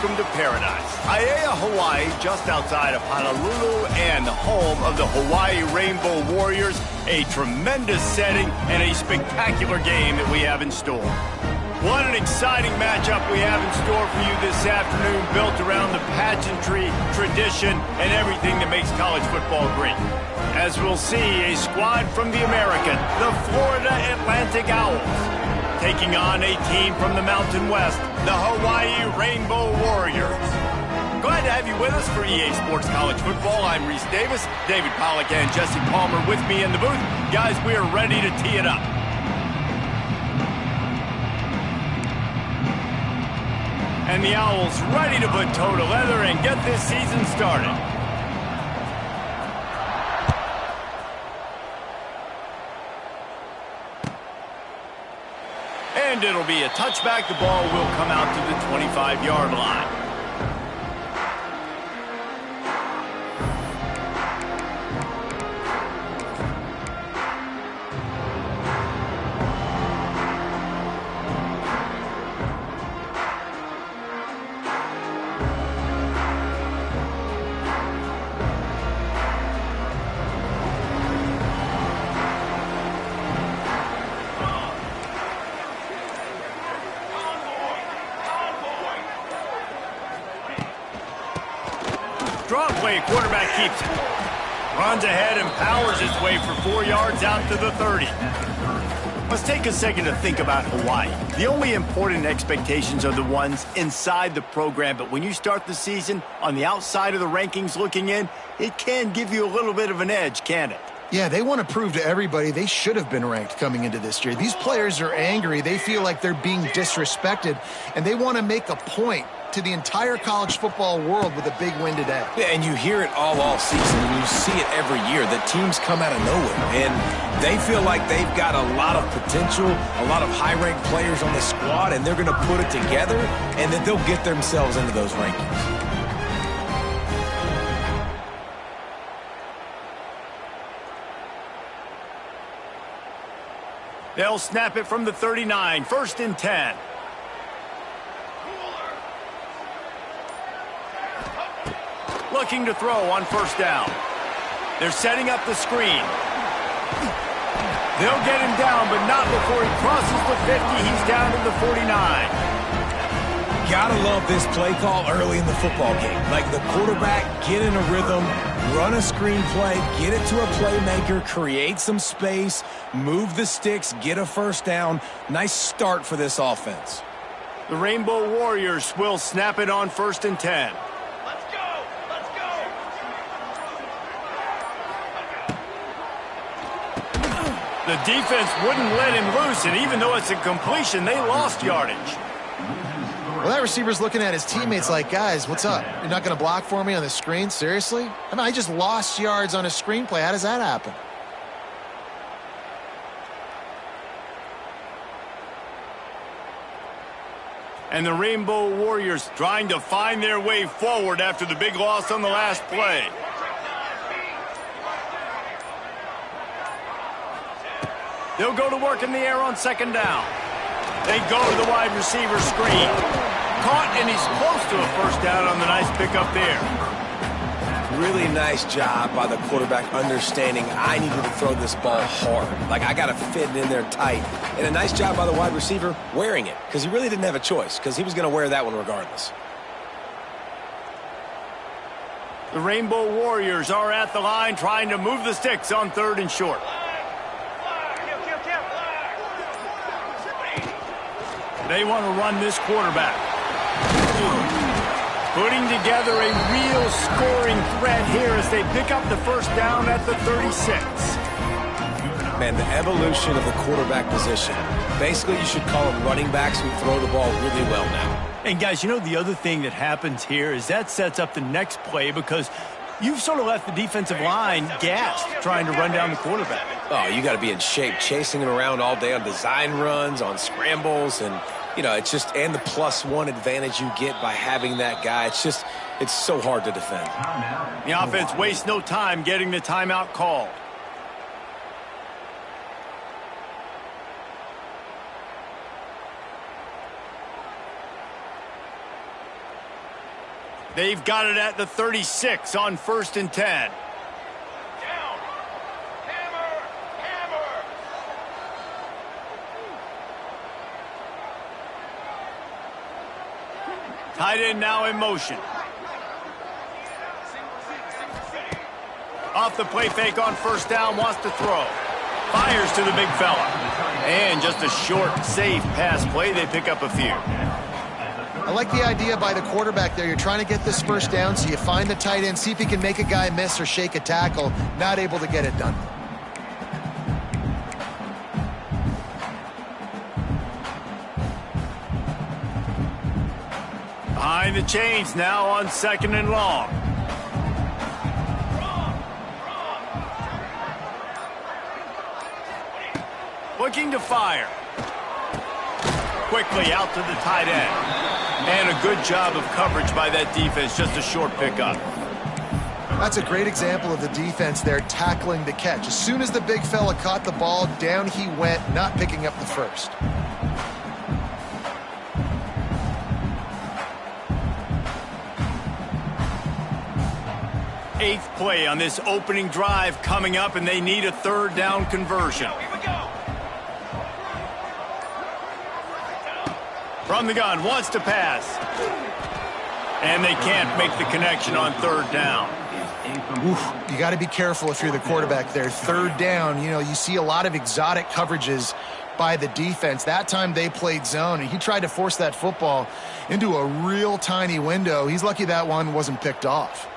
welcome to paradise. Hawai'i, Hawaii, just outside of Honolulu and the home of the Hawaii Rainbow Warriors. A tremendous setting and a spectacular game that we have in store. What an exciting matchup we have in store for you this afternoon, built around the pageantry, tradition, and everything that makes college football great. As we'll see, a squad from the American, the Florida Atlantic Owls, taking on a team from the Mountain West, the Hawaii Rainbow Warriors. Glad to have you with us for EA Sports College Football. I'm Reese Davis, David Pollack and Jesse Palmer with me in the booth. Guys, we are ready to tee it up. And the Owls ready to put toe to leather and get this season started. And it'll be a touchback. The ball will come out to the 25-yard line. Draw play, quarterback keeps it. Runs ahead and powers his way for 4 yards out to the 30. Let's take a second to think about Hawaii. The only important expectations are the ones inside the program, but when you start the season on the outside of the rankings looking in, it can give you a little bit of an edge, can't it? Yeah, they want to prove to everybody they should have been ranked coming into this year. These players are angry. They feel like they're being disrespected, and they want to make a point to the entire college football world with a big win today. Yeah, and you hear it all season, and you see it every year. The teams come out of nowhere, and they feel like they've got a lot of potential, a lot of high-ranked players on the squad, and they're going to put it together, and then they'll get themselves into those rankings. They'll snap it from the 39, 1st and 10. Looking to throw on 1st down. They're setting up the screen. They'll get him down, but not before he crosses the 50. He's down to the 49. Gotta love this play call early in the football game. Like the quarterback, get in a rhythm, run a screen play, get it to a playmaker, create some space, move the sticks, get a 1st down. Nice start for this offense. The Rainbow Warriors will snap it on 1st and 10. The defense wouldn't let him loose, and even though it's a completion, they lost yardage. Well, that receiver's looking at his teammates like, guys, what's up? You're not going to block for me on the screen? Seriously? I mean, I just lost yards on a screenplay. How does that happen? And the Rainbow Warriors trying to find their way forward after the big loss on the last play. They'll go to work in the air on 2nd down. They go to the wide receiver screen. Caught, and he's close to a 1st down on the nice pickup there. Really nice job by the quarterback understanding I needed to throw this ball hard. Like, I got to fit it in there tight. And a nice job by the wide receiver wearing it, because he really didn't have a choice, because he was going to wear that one regardless. The Rainbow Warriors are at the line trying to move the sticks on 3rd and short. They want to run this quarterback. Putting together a real scoring threat here as they pick up the 1st down at the 36. Man, the evolution of the quarterback position. Basically, you should call them running backs who throw the ball really well now. And guys, you know the other thing that happens here is that sets up the next play because you've sort of left the defensive line gassed trying to run down the quarterback. Oh, you got to be in shape, chasing him around all day on design runs, on scrambles, and, you know, it's just, and the +1 advantage you get by having that guy. It's so hard to defend. The offense wastes no time getting the timeout called. They've got it at the 36 on 1st and 10. Tight end now in motion. Off the play fake on 1st down, wants to throw. Fires to the big fella. And just a short, safe pass play. They pick up a few. I like the idea by the quarterback there. You're trying to get this 1st down, so you find the tight end, see if he can make a guy miss or shake a tackle. Not able to get it done. Behind the chains now on 2nd and long. Looking to fire. Quickly out to the tight end. And a good job of coverage by that defense, just a short pickup. That's a great example of the defense there tackling the catch. As soon as the big fella caught the ball, down he went, not picking up the 1st. Eighth play on this opening drive coming up, and they need a 3rd down conversion. From the gun, wants to pass. And they can't make the connection on 3rd down. Oof, you got to be careful if you're the quarterback there. 3rd down, you see a lot of exotic coverages by the defense. That time they played zone, and he tried to force that football into a real tiny window. He's lucky that one wasn't picked off.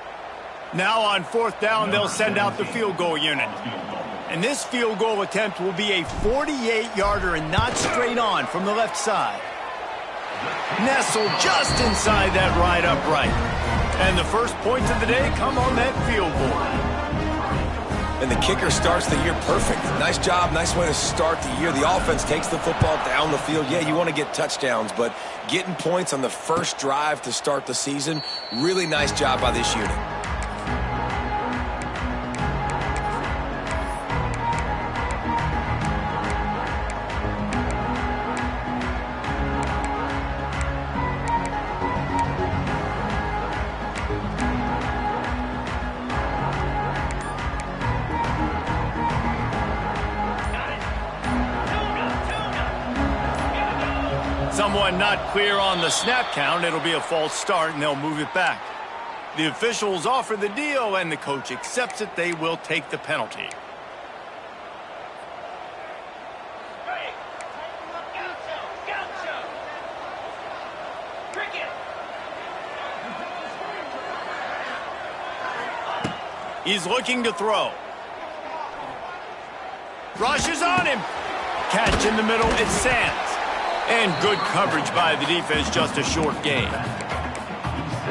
Now on 4th down, they'll send out the field goal unit. And this field goal attempt will be a 48-yarder and not straight on from the left side. Nestled just inside that right upright. And the first points of the day come on that field goal. And the kicker starts the year perfect. Nice job, nice way to start the year. The offense takes the football down the field. Yeah, you want to get touchdowns, but getting points on the first drive to start the season, really nice job by this unit. Someone not clear on the snap count. It'll be a false start, and they'll move it back. The officials offer the deal, and the coach accepts it. They will take the penalty. He's looking to throw. Rushes on him. Catch in the middle, it's Sands. And good coverage by the defense, just a short gain.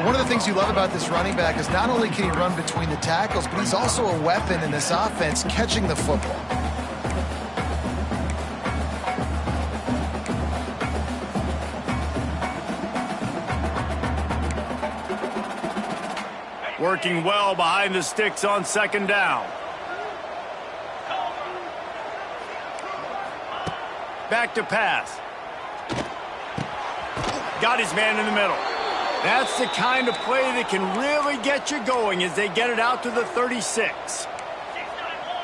One of the things you love about this running back is not only can he run between the tackles, but he's also a weapon in this offense, catching the football. Working well behind the sticks on 2nd down. Back to pass. Got his man in the middle. That's the kind of play that can really get you going as they get it out to the 36.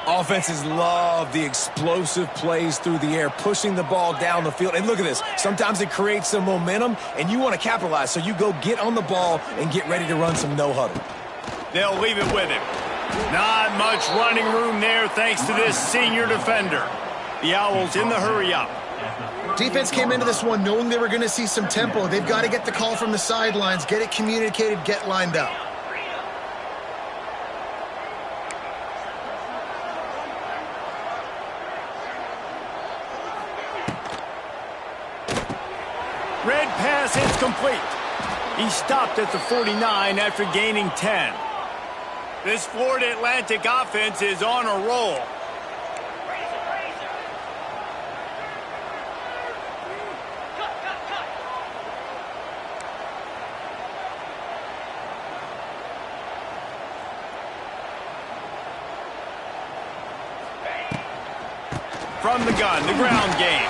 Offenses love the explosive plays through the air, pushing the ball down the field. And look at this. Sometimes it creates some momentum, and you want to capitalize. So you go get on the ball and get ready to run some no-huddle. They'll leave it with him. Not much running room there thanks to this senior defender. The Owls in the hurry-up. Defense came into this one knowing they were going to see some tempo. They've got to get the call from the sidelines, get it communicated, get lined up. Red pass hits complete. He stopped at the 49 after gaining 10. This Florida Atlantic offense is on a roll. From the gun, the ground game.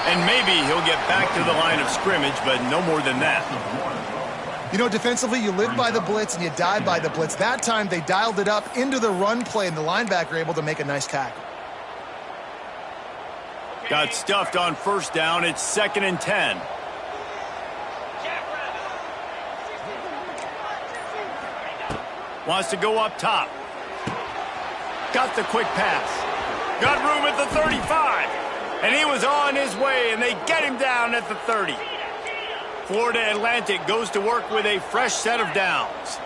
And maybe he'll get back to the line of scrimmage, but no more than that. You know, defensively, you live by the blitz and you die by the blitz. That time, they dialed it up into the run play, and the linebacker able to make a nice tackle. Got stuffed on first down. It's 2nd and 10. Wants to go up top. Got the quick pass. Got room at the 35. And he was on his way, and they get him down at the 30. Florida Atlantic goes to work with a fresh set of downs.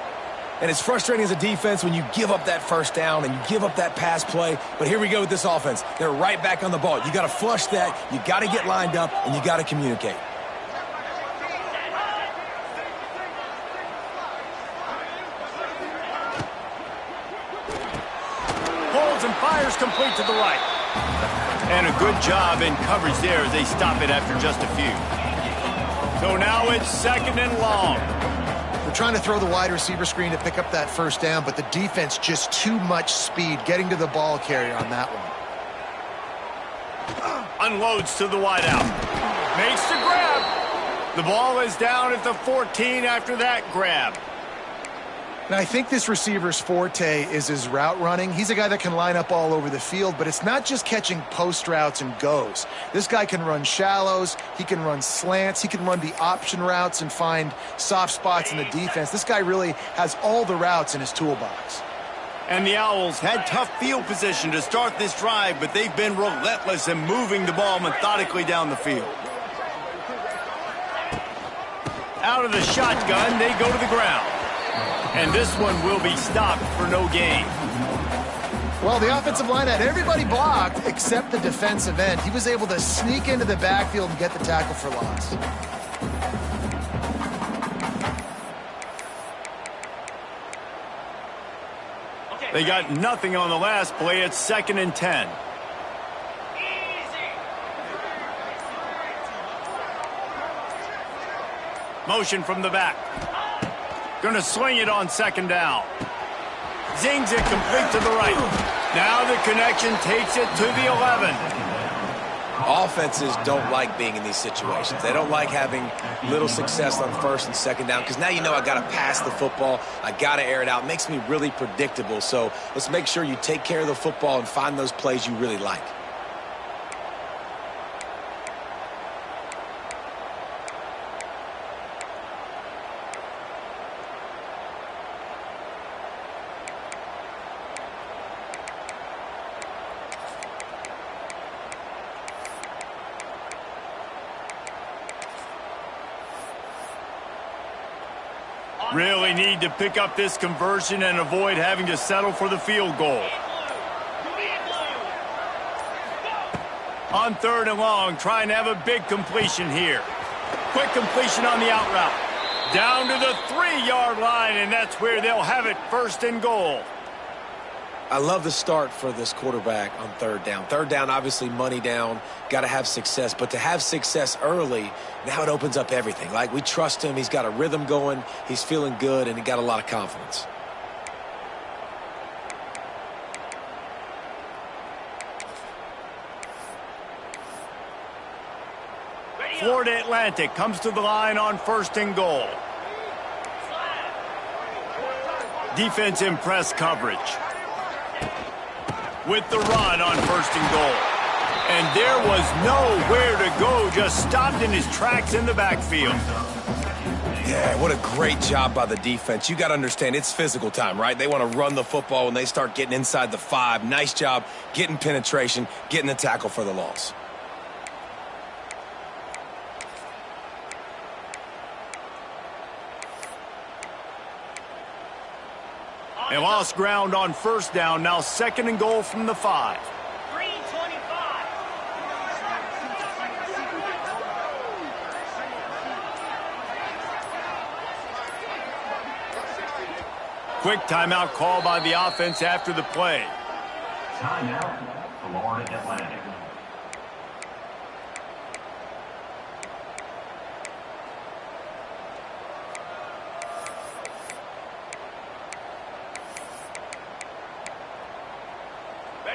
And it's frustrating as a defense when you give up that first down and you give up that pass play. But here we go with this offense. They're right back on the ball. You got to flush that. You got to get lined up, and you got to communicate. Holds and fires complete to the right. And a good job in coverage there as they stop it after just a few. So now it's 2nd and long. They're trying to throw the wide receiver screen to pick up that first down, but the defense just too much speed getting to the ball carrier on that one. Unloads to the wide out. Makes the grab. The ball is down at the 14 after that grab. And I think this receiver's forte is his route running. He's a guy that can line up all over the field, but it's not just catching post routes and goes. This guy can run shallows, he can run slants, he can run the option routes and find soft spots in the defense. This guy really has all the routes in his toolbox. And the Owls had tough field position to start this drive, but they've been relentless in moving the ball methodically down the field. Out of the shotgun, they go to the ground. And this one will be stopped for no gain. Well, the offensive line had everybody blocked except the defensive end. He was able to sneak into the backfield and get the tackle for loss. They got nothing on the last play. It's 2nd and 10. Motion from the back. Going to swing it on 2nd down. Zings it complete to the right. Now the connection takes it to the 11. Offenses don't like being in these situations. They don't like having little success on 1st and 2nd down because now you know I got to pass the football. I got to air it out. It makes me really predictable. So let's make sure you take care of the football and find those plays you really like. Really need to pick up this conversion and avoid having to settle for the field goal. On 3rd and long, trying to have a big completion here. Quick completion on the out route. Down to the 3-yard line, and that's where they'll have it, 1st and goal. I love the start for this quarterback on 3rd down. 3rd down, obviously money down, got to have success. But to have success early, now it opens up everything. Like, we trust him. He's got a rhythm going. He's feeling good, and he got a lot of confidence. Florida Atlantic comes to the line on 1st and goal. Defense in press coverage. With the run on 1st and goal. And there was nowhere to go, just stopped in his tracks in the backfield. Yeah, what a great job by the defense. You got to understand, it's physical time, right? They want to run the football when they start getting inside the 5. Nice job getting penetration, getting the tackle for the loss. They lost ground on 1st down, now 2nd and goal from the 5. Quick timeout call by the offense after the play. Timeout, Florida Atlantic.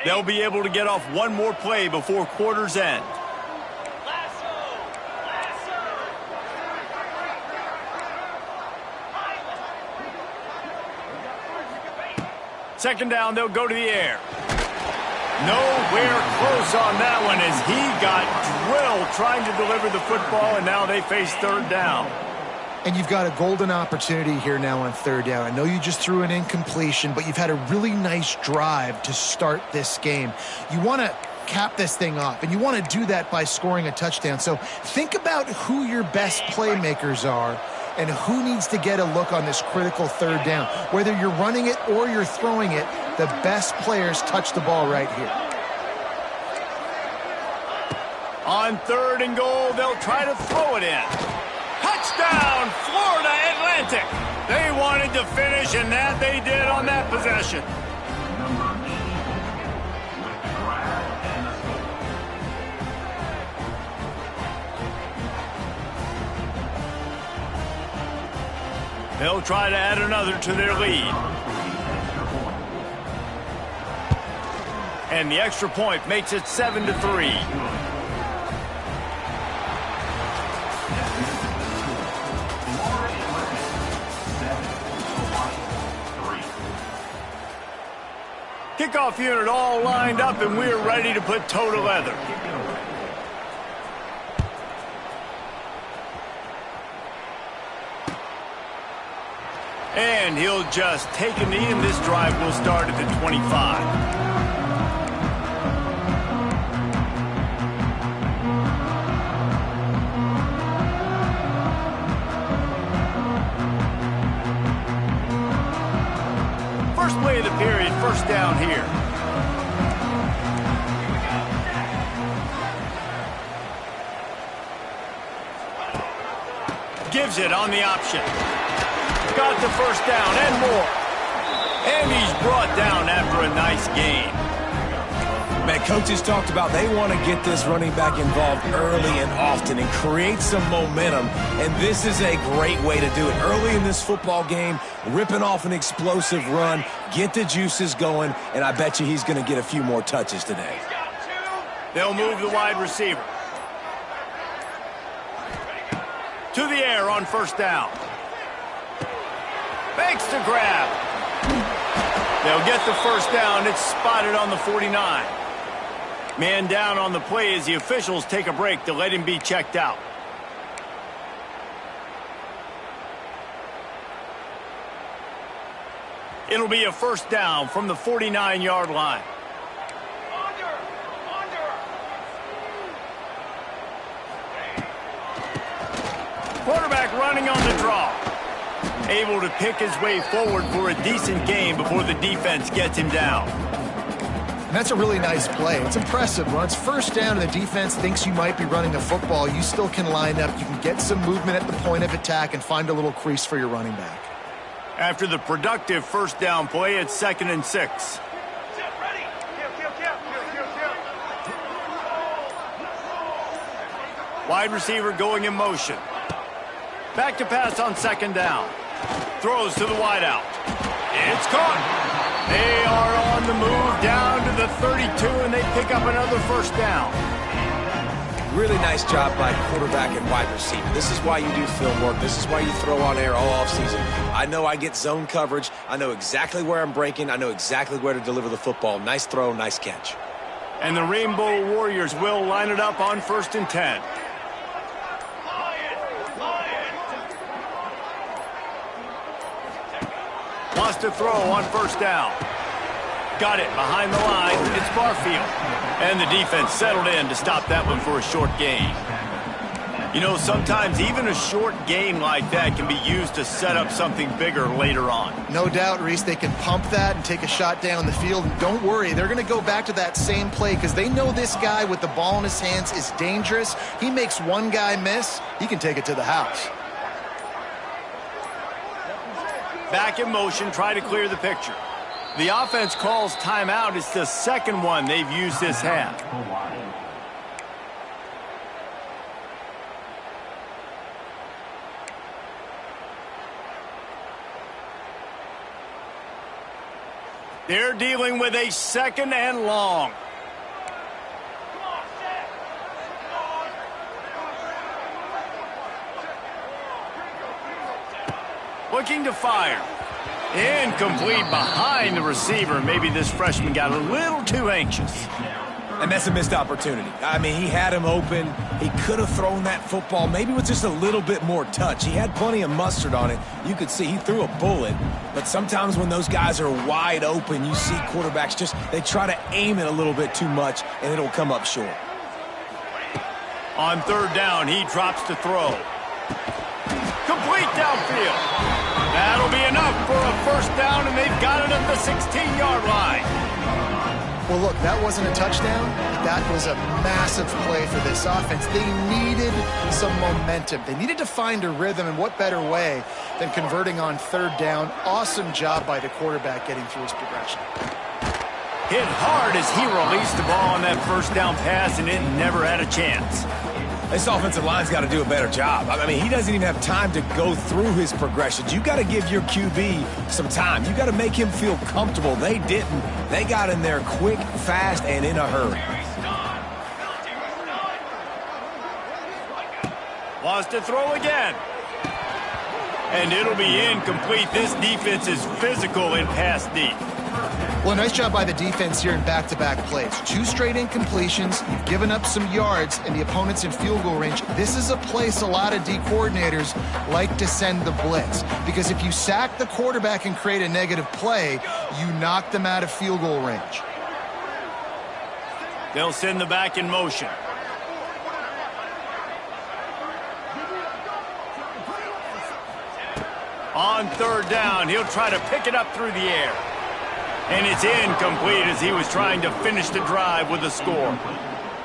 They'll be able to get off one more play before quarter's end. Second down, they'll go to the air. Nowhere close on that one as he got drilled trying to deliver the football, and now they face third down. And you've got a golden opportunity here now on third down. I know you just threw an incompletion, but you've had a really nice drive to start this game. You want to cap this thing off, and you want to do that by scoring a touchdown. So think about who your best playmakers are and who needs to get a look on this critical third down. Whether you're running it or you're throwing it, the best players touch the ball right here. On third and goal, they'll try to throw it in. Touchdown, Florida Atlantic. They wanted to finish, and that they did on that possession. They'll try to add another to their lead. And the extra point makes it 7-3. Kickoff unit all lined up, and we're ready to put toe to leather. And he'll just take a knee, and this drive will start at the 25. First play of the period, first down here. Gives it on the option. Got the first down and more. And he's brought down after a nice gain. Man, coaches talked about they want to get this running back involved early and often and create some momentum. And this is a great way to do it. Early in this football game, ripping off an explosive run, get the juices going, and I bet you he's going to get a few more touches today. They'll move the wide receiver. To the air on first down. Fakes to grab. They'll get the first down. It's spotted on the 49. Man down on the play as the officials take a break to let him be checked out. It'll be a first down from the 49-yard line. Quarterback running on the draw. Able to pick his way forward for a decent gain before the defense gets him down. And that's a really nice play. It's impressive. When it's first down and the defense thinks you might be running the football, you still can line up. You can get some movement at the point of attack and find a little crease for your running back. After the productive first down play, it's 2nd and 6. Wide receiver going in motion. Back to pass on second down. Throws to the wideout. It's caught. They are on the move down to the 32, and they pick up another first down. Really nice job by quarterback and wide receiver. This is why you do film work. This is why you throw on air all offseason. I know I get zone coverage. I know exactly where I'm breaking. I know exactly where to deliver the football. Nice throw, nice catch. And the Rainbow Warriors will line it up on 1st and 10. Wants to throw on first down. Got it behind the line. It's Barfield. And the defense settled in to stop that one for a short gain. You know, sometimes even a short gain like that can be used to set up something bigger later on. No doubt, Reese, they can pump that and take a shot down the field. And don't worry, they're going to go back to that same play because they know this guy with the ball in his hands is dangerous. He makes one guy miss, he can take it to the house. Back in motion, try to clear the picture. The offense calls timeout. It's the second one they've used this half. They're dealing with a 2nd and long. Looking to fire. Incomplete behind the receiver. Maybe this freshman got a little too anxious. And that's a missed opportunity. I mean, he had him open. He could have thrown that football maybe with just a little bit more touch. He had plenty of mustard on it. You could see he threw a bullet. But sometimes when those guys are wide open, you see quarterbacks they try to aim it a little bit too much, and it'll come up short. On third down, he drops to throw. Complete downfield. That'll be enough for a first down, and they've got it at the 16-yard line. Well, look, that wasn't a touchdown. That was a massive play for this offense. They needed some momentum. They needed to find a rhythm, and what better way than converting on third down. Awesome job by the quarterback getting through his progression. Hit hard as he released the ball on that first down pass, and it never had a chance. This offensive line's got to do a better job. I mean, he doesn't even have time to go through his progressions. You got to give your QB some time. You got to make him feel comfortable. They didn't. They got in there quick, fast, and in a hurry. Wants to throw again. And it'll be incomplete. This defense is physical in pass deep. Well, nice job by the defense here in back-to-back plays. 2 straight incompletions. You've given up some yards, and the opponent's in field goal range. This is a place a lot of D coordinators like to send the blitz, because if you sack the quarterback and create a negative play, you knock them out of field goal range. They'll send the back in motion. On third down, he'll try to pick it up through the air. And it's incomplete as he was trying to finish the drive with a score.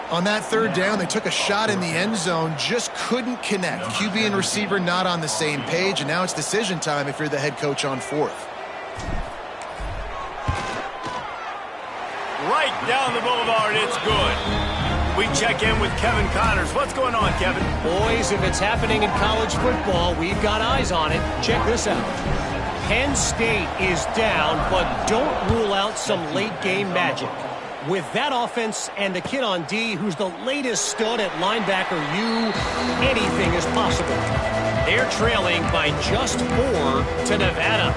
On that third down, they took a shot in the end zone, just couldn't connect. QB and receiver not on the same page, and now it's decision time if you're the head coach on fourth. Right down the boulevard, it's good. We check in with Kevin Connors. What's going on, Kevin? Boys, if it's happening in college football, we've got eyes on it. Check this out. Penn State is down, but don't rule out some late-game magic. With that offense and the kid on D, who's the latest stud at linebacker U, anything is possible. They're trailing by just 4 to Nevada.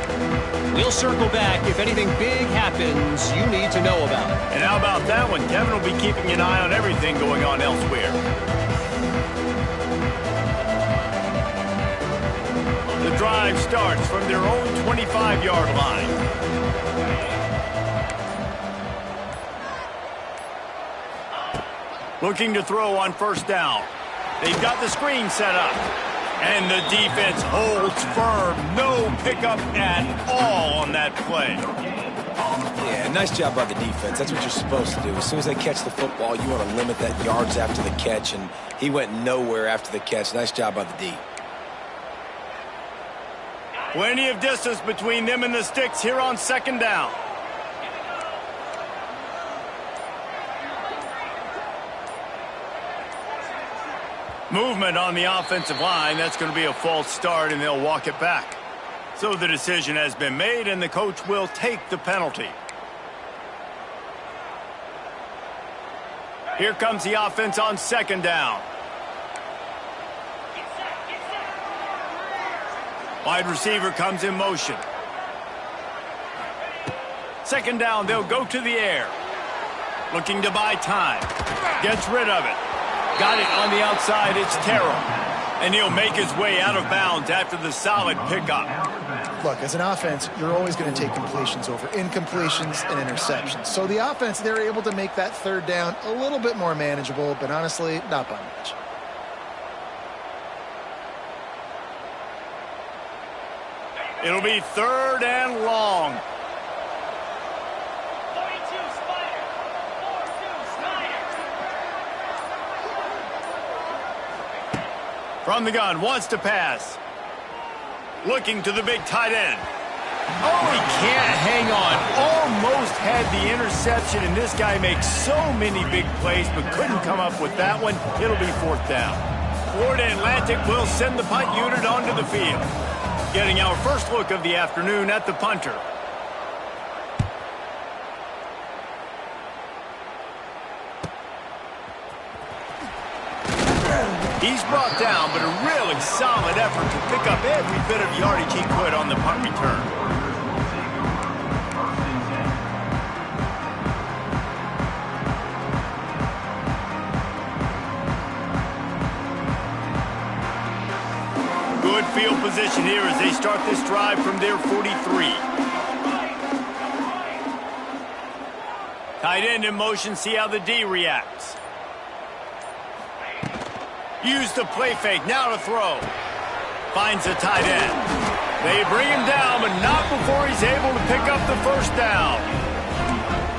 We'll circle back if anything big happens you need to know about. And how about that one? Kevin will be keeping an eye on everything going on elsewhere. The drive starts from their own 25-yard line. Looking to throw on first down. They've got the screen set up. And the defense holds firm. No pickup at all on that play. Yeah, nice job by the defense. That's what you're supposed to do. As soon as they catch the football, you want to limit that yards after the catch, and he went nowhere after the catch. Nice job by the D. Plenty of distance between them and the sticks here on second down. Movement on the offensive line. That's going to be a false start, and they'll walk it back. So the decision has been made, and the coach will take the penalty. Here comes the offense on second down. Wide receiver comes in motion. Second down, they'll go to the air. Looking to buy time. Gets rid of it. Got it on the outside, it's Terrell. And he'll make his way out of bounds after the solid pickup. Look, as an offense, you're always going to take completions over incompletions and interceptions. So the offense, they're able to make that third down a little bit more manageable, but honestly, not by much. It'll be third and long. From the gun, wants to pass. Looking to the big tight end. Oh, he can't hang on. Almost had the interception, and this guy makes so many big plays, but couldn't come up with that one. It'll be fourth down. Florida Atlantic will send the punt unit onto the field. Getting our first look of the afternoon at the punter. He's brought down, but a really solid effort to pick up every bit of yardage he could on the punt return. position here as they start this drive from their 43. Tight end in motion, see how the D reacts. Use the play fake, now to throw. Finds the tight end. They bring him down, but not before he's able to pick up the first down.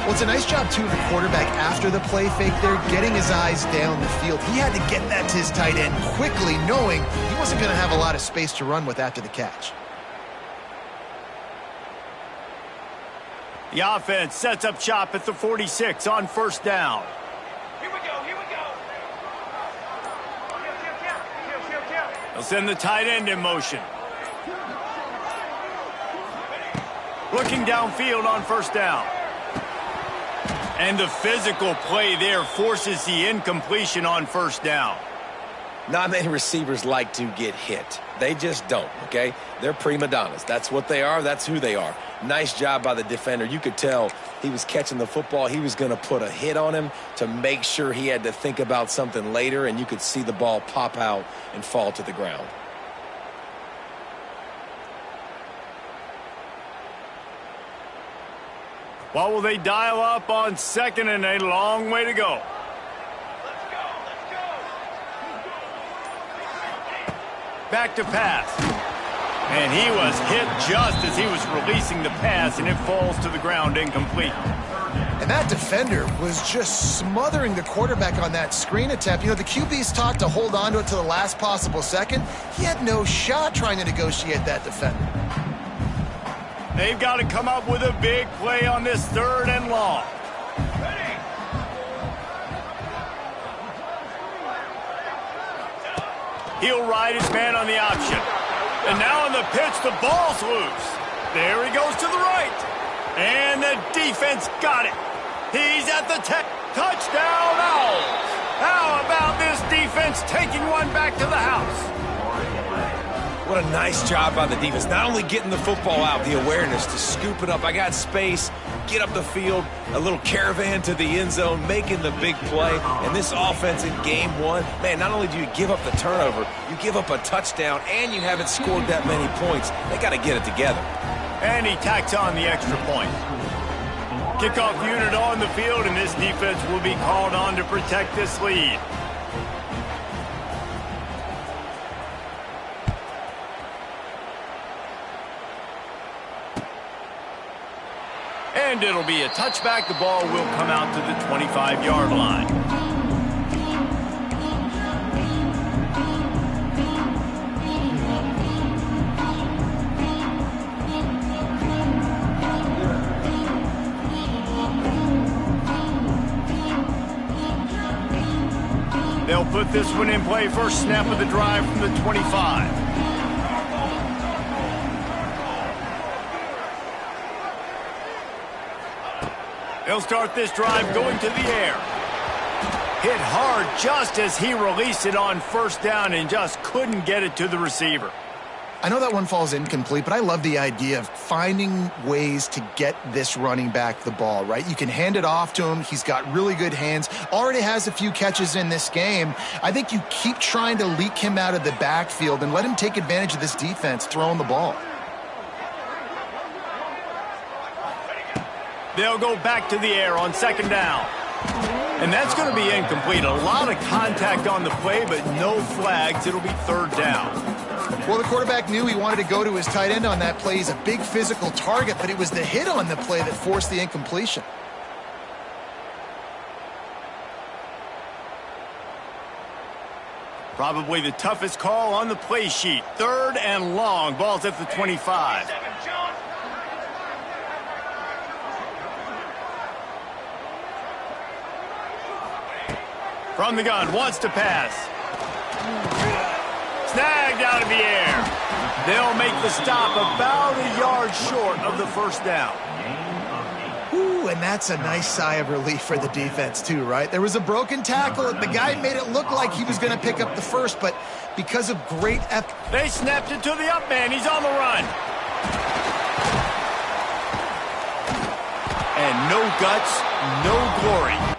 Well, it's a nice job, too, of the quarterback after the play fake there, getting his eyes down the field. He had to get that to his tight end quickly, knowing he wasn't going to have a lot of space to run with after the catch. The offense sets up shop at the 46 on first down. Here we go, here we go. They'll send the tight end in motion. Looking downfield on first down. And the physical play there forces the incompletion on first down. Not many receivers like to get hit. They just don't, okay? They're prima donnas. That's what they are. That's who they are. Nice job by the defender. You could tell he was catching the football. He was going to put a hit on him to make sure he had to think about something later, and you could see the ball pop out and fall to the ground. What will they dial up on second and a long way to go? Back to pass. And he was hit just as he was releasing the pass, and it falls to the ground incomplete. And that defender was just smothering the quarterback on that screen attempt. You know, the QB's taught to hold on to it to the last possible second. He had no shot trying to negotiate that defender. They've got to come up with a big play on this third and long. He'll ride his man on the option. And now on the pitch, the ball's loose. There he goes to the right. And the defense got it. He's at the touchdown Owls. How about this defense taking one back to the house? What a nice job by the defense. Not only getting the football out, the awareness to scoop it up. I got space, get up the field, a little caravan to the end zone, making the big play. And this offense in game one, man, not only do you give up the turnover, you give up a touchdown, and you haven't scored that many points. They got to get it together. And he tacks on the extra point. Kickoff unit on the field, and this defense will be called on to protect this lead. And it'll be a touchback. The ball will come out to the 25-yard line. They'll put this one in play. First snap of the drive from the 25. They'll start this drive going to the air. Hit hard just as he released it on first down and just couldn't get it to the receiver. I know that one falls incomplete, but I love the idea of finding ways to get this running back the ball, right? You can hand it off to him. He's got really good hands. Already has a few catches in this game. I think you keep trying to leak him out of the backfield and let him take advantage of this defense throwing the ball. They'll go back to the air on second down. And that's going to be incomplete. A lot of contact on the play, but no flags. It'll be third down. Well, the quarterback knew he wanted to go to his tight end on that play. He's a big physical target, but it was the hit on the play that forced the incompletion. Probably the toughest call on the play sheet. Third and long. Ball's at the 25. From the gun, wants to pass. Snagged out of the air. They'll make the stop about a yard short of the first down. Ooh, and that's a nice sigh of relief for the defense too, right? There was a broken tackle. The guy made it look like he was going to pick up the first, but because of great effort. They snapped it to the up man. He's on the run. And no guts, no glory.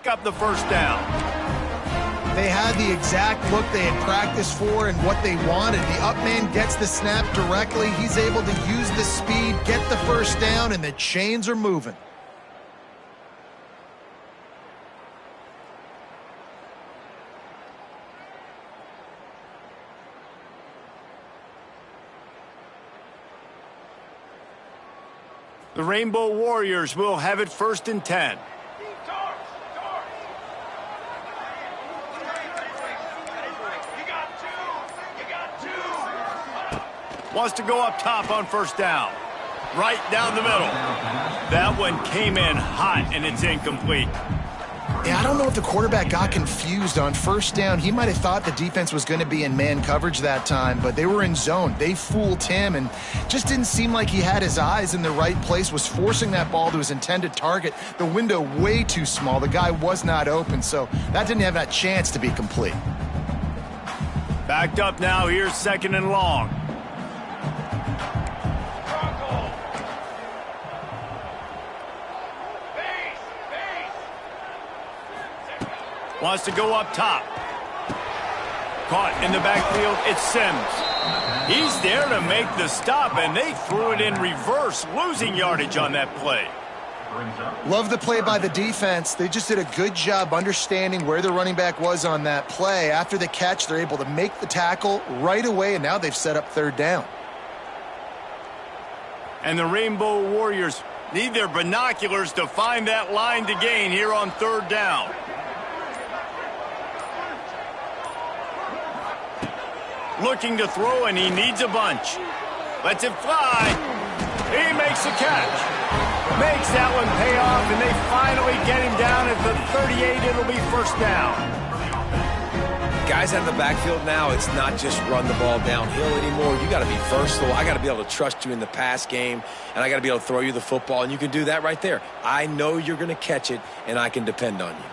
up the first down. They had the exact look they had practiced for and what they wanted. The up man gets the snap directly. He's able to use the speed, get the first down, and the chains are moving. The Rainbow Warriors will have it 1st and 10. Wants to go up top on 1st down. Right down the middle. That one came in hot, and it's incomplete. Yeah, I don't know if the quarterback got confused on 1st down. He might have thought the defense was going to be in man coverage that time, but they were in zone. They fooled him and just didn't seem like he had his eyes in the right place, was forcing that ball to his intended target. The window way too small. The guy was not open, so that didn't have that chance to be complete. Backed up now. Here's 2nd and long. Wants to go up top. Caught in the backfield, it's Sims. He's there to make the stop, and they threw it in reverse, losing yardage on that play. Love the play by the defense. They just did a good job understanding where the running back was on that play. After the catch, they're able to make the tackle right away, and now they've set up 3rd down. And the Rainbow Warriors need their binoculars to find that line to gain here on 3rd down. Looking to throw, and he needs a bunch. Lets it fly. He makes the catch. Makes that one pay off, and they finally get him down at the 38. It'll be 1st down. Guys out of the backfield now, it's not just run the ball downhill anymore. You got to be versatile. I got to be able to trust you in the pass game, and I got to be able to throw you the football, and you can do that right there. I know you're going to catch it, and I can depend on you.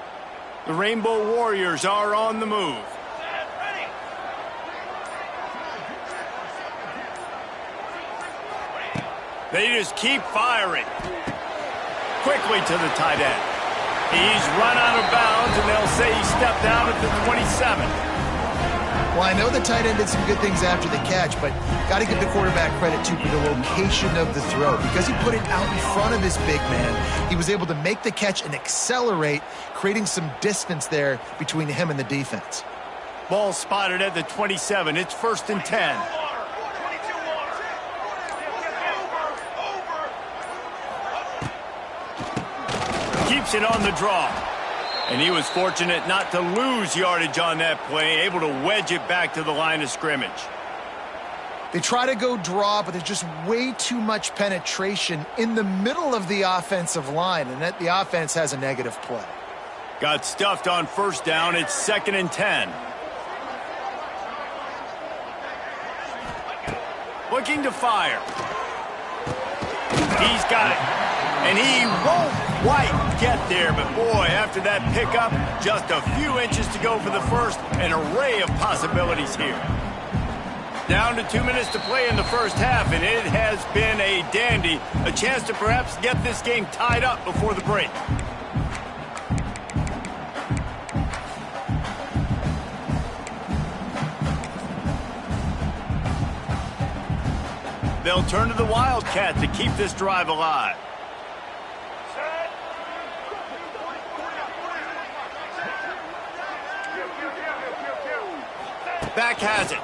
The Rainbow Warriors are on the move. They just keep firing. Quickly to the tight end. He's run out of bounds, and they'll say he stepped out at the 27. Well, I know the tight end did some good things after the catch, but got to give the quarterback credit, too, for the location of the throw. Because he put it out in front of his big man, he was able to make the catch and accelerate, creating some distance there between him and the defense. Ball spotted at the 27. It's 1st and 10. Keeps it on the draw. And he was fortunate not to lose yardage on that play, able to wedge it back to the line of scrimmage. They try to go draw, but there's just way too much penetration in the middle of the offensive line, and that the offense has a negative play. Got stuffed on 1st down. It's 2nd and 10. Looking to fire. He's got it. And he won't quite get there, but boy, after that pickup, just a few inches to go for the first. An array of possibilities here. Down to 2 minutes to play in the 1st half, and it has been a dandy. A chance to perhaps get this game tied up before the break. They'll turn to the Wildcat to keep this drive alive. Back has it.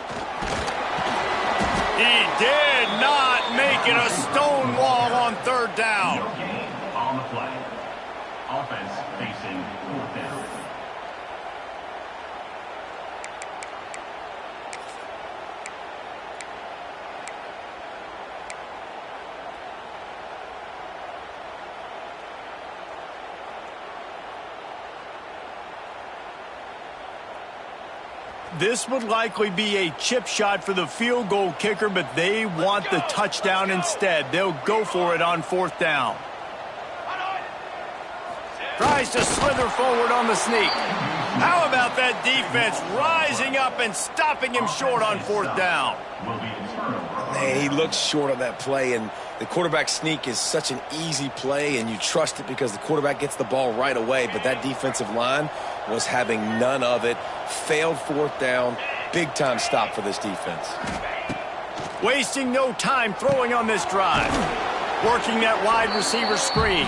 He did not make it a stone wall on 3rd down. On the play. Offense facing 4th down. This would likely be a chip shot for the field goal kicker, but they want the touchdown instead. They'll go for it on 4th down. Tries to slither forward on the sneak. How about that that defense rising up and stopping him short on fourth down. Man, he looks short on that play, and the quarterback sneak is such an easy play, and you trust it because the quarterback gets the ball right away, but that defensive line was having none of it. Failed fourth down. Big-time stop for this defense. Wasting no time throwing on this drive. Working that wide receiver screen.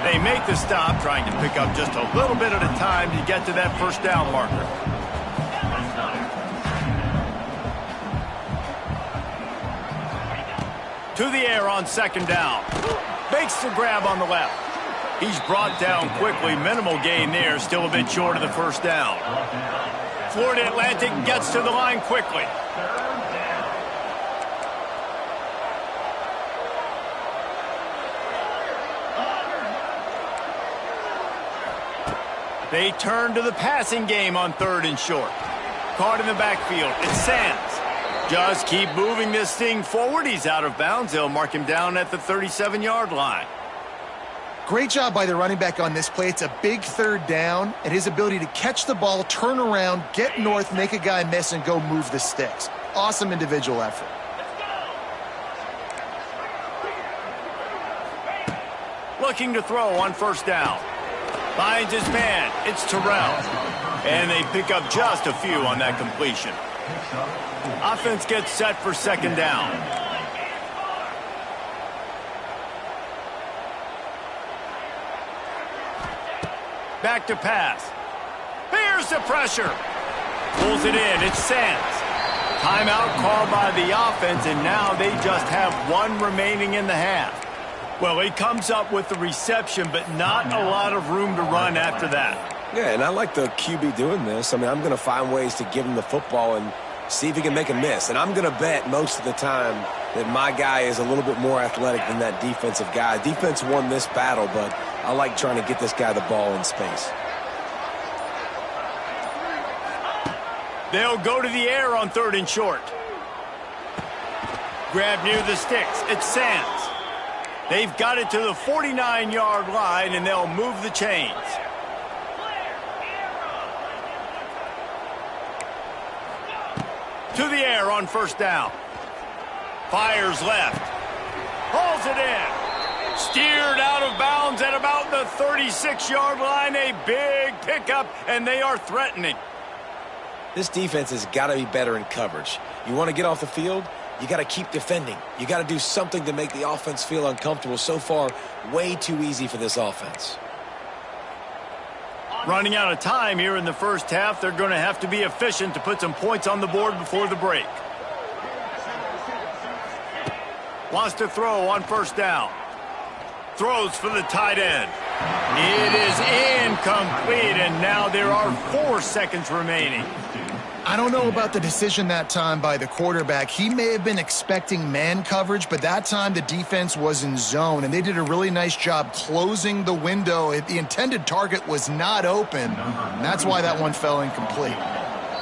They make the stop, trying to pick up just a little bit at a time to get to that first down marker. To the air on second down. Makes the grab on the left. He's brought down quickly. Minimal gain there. Still a bit short of the first down. Florida Atlantic gets to the line quickly. They turn to the passing game on third and short. Caught in the backfield. It's Sands. Just keep moving this thing forward. He's out of bounds. They'll mark him down at the 37-yard line. Great job by the running back on this play. It's a big third down, and his ability to catch the ball, turn around, get north, make a guy miss, and go move the sticks. Awesome individual effort. Looking to throw on first down. Finds his man. It's Terrell. And they pick up just a few on that completion. Offense gets set for second down. Back to pass. Here's the pressure. Pulls it in. It's Sands. Timeout called by the offense, and now they just have one remaining in the half. Well, he comes up with the reception, but not a lot of room to run after that. Yeah, and I like the QB doing this. I mean, I'm going to find ways to give him the football and see if he can make a miss. And I'm going to bet most of the time that my guy is a little bit more athletic than that defensive guy. Defense won this battle, but I like trying to get this guy the ball in space. They'll go to the air on third and short. Grab near the sticks. It's Sands. They've got it to the 49-yard line, and they'll move the chains. To the air on first down. Fires left. Hauls it in. Steered out of bounds at about the 36-yard line. A big pickup, and they are threatening. This defense has got to be better in coverage. You want to get off the field? You got to keep defending. You got to do something to make the offense feel uncomfortable. So far, way too easy for this offense. Running out of time here in the first half. They're going to have to be efficient to put some points on the board before the break. Wants to throw on first down. Throws for the tight end. It is incomplete, and now there are 4 seconds remaining. I don't know about the decision that time by the quarterback. He may have been expecting man coverage, but that time the defense was in zone, and they did a really nice job closing the window. The intended target was not open, and that's why that one fell incomplete.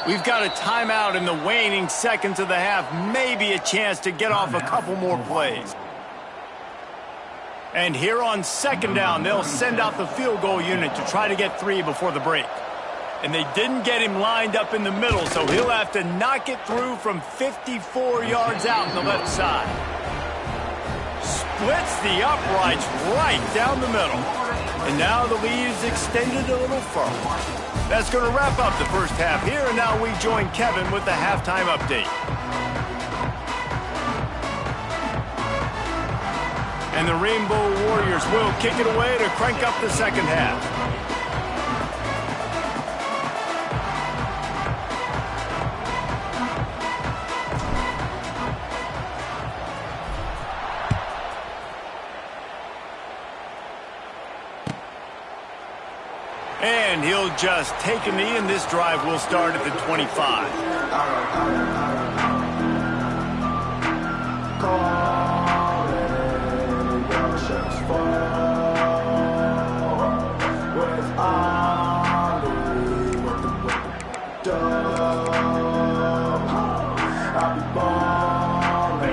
We've got a timeout in the waning seconds of the half, maybe a chance to get off a couple more plays. And here on second down, they'll send out the field goal unit to try to get 3 before the break. And they didn't get him lined up in the middle, so he'll have to knock it through from 54 yards out on the left side. Splits the uprights right down the middle. And now the lead is extended a little further. That's going to wrap up the first half here, and now we join Kevin with the halftime update. And the Rainbow Warriors will kick it away to crank up the second half. And he'll just take a knee, and this drive will start at the 25.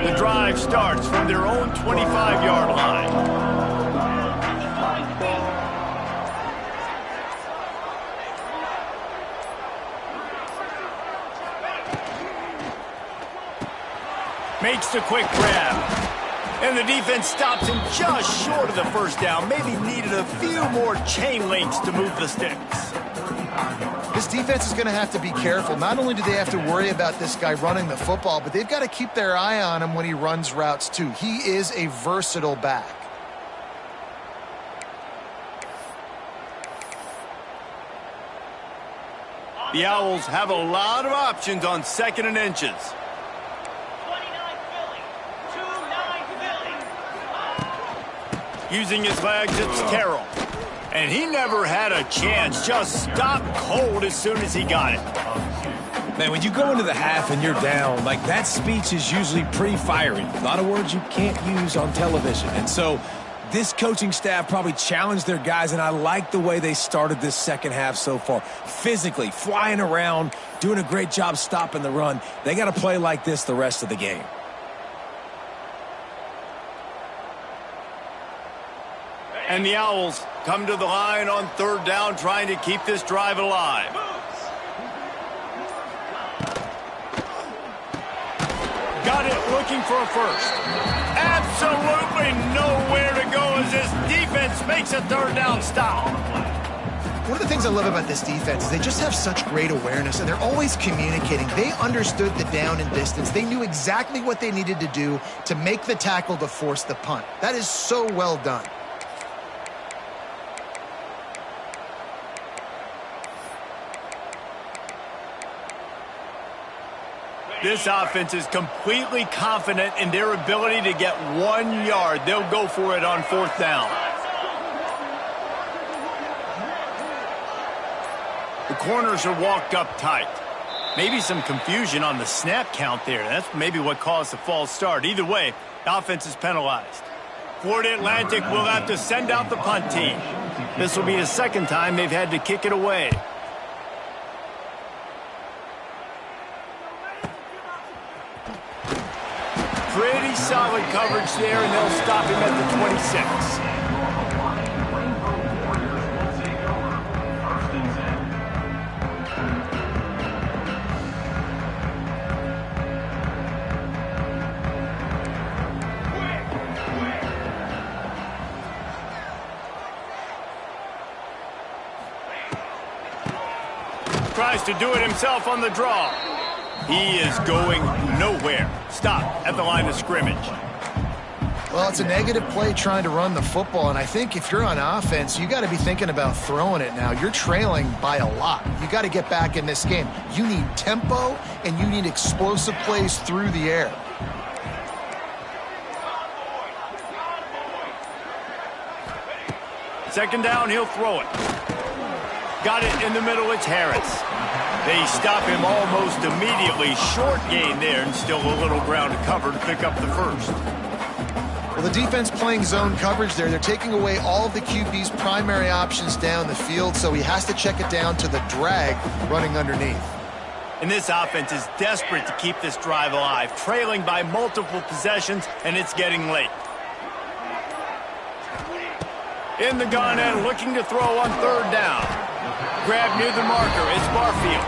The drive starts from their own 25-yard line. Makes the quick grab. And the defense stops him just short of the first down. Maybe needed a few more chain links to move the sticks. This defense is going to have to be careful. Not only do they have to worry about this guy running the football, but they've got to keep their eye on him when he runs routes too. He is a versatile back. The Owls have a lot of options on 2nd and inches. Using his legs, it's Carroll. And he never had a chance. Just stopped cold as soon as he got it. Man, when you go into the half and you're down, like that speech is usually pretty fiery. A lot of words you can't use on television. And so this coaching staff probably challenged their guys, and I like the way they started this second half so far. Physically, flying around, doing a great job stopping the run. They got to play like this the rest of the game. And the Owls come to the line on 3rd down, trying to keep this drive alive. Got it, looking for a first. Absolutely nowhere to go as this defense makes a 3rd down stop. One of the things I love about this defense is they just have such great awareness, and they're always communicating. They understood the down and distance. They knew exactly what they needed to do to make the tackle to force the punt. That is so well done. This offense is completely confident in their ability to get 1 yard. They'll go for it on 4th down. The corners are walked up tight. Maybe some confusion on the snap count there. That's maybe what caused the false start. Either way, the offense is penalized. Florida Atlantic will have to send out the punt team. This will be the 2nd time they've had to kick it away. Pretty solid coverage there, and they'll stop him at the 26. Tries to do it himself on the draw. He is going nowhere. Stop at the line of scrimmage. Well, it's a negative play trying to run the football, and I think if you're on offense, you got to be thinking about throwing it now. You're trailing by a lot. You got to get back in this game. You need tempo, and you need explosive plays through the air. Second down, he'll throw it. Got it in the middle, it's Harris. They stop him almost immediately. Short gain there, and still a little ground to cover to pick up the first. Well, the defense playing zone coverage there. They're taking away all of the QB's primary options down the field, so he has to check it down to the drag running underneath. And this offense is desperate to keep this drive alive, trailing by multiple possessions, and it's getting late. In the gun and looking to throw on 3rd down. Grab near the marker, it's Barfield.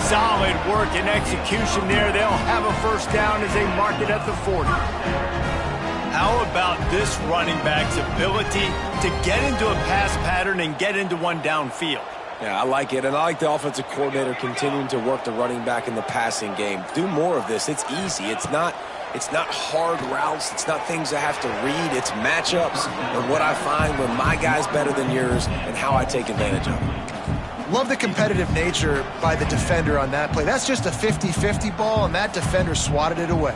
Solid work and execution there. They'll have a first down as they mark it at the 40. How about this running back's ability to get into a pass pattern and get into one downfield? Yeah, I like it, and I like the offensive coordinator continuing to work the running back in the passing game. Do more of this. It's easy. It's not hard routes. It's not things I have to read. It's matchups and what I find when my guy's better than yours and how I take advantage of it. Love the competitive nature by the defender on that play. That's just a 50-50 ball, and that defender swatted it away.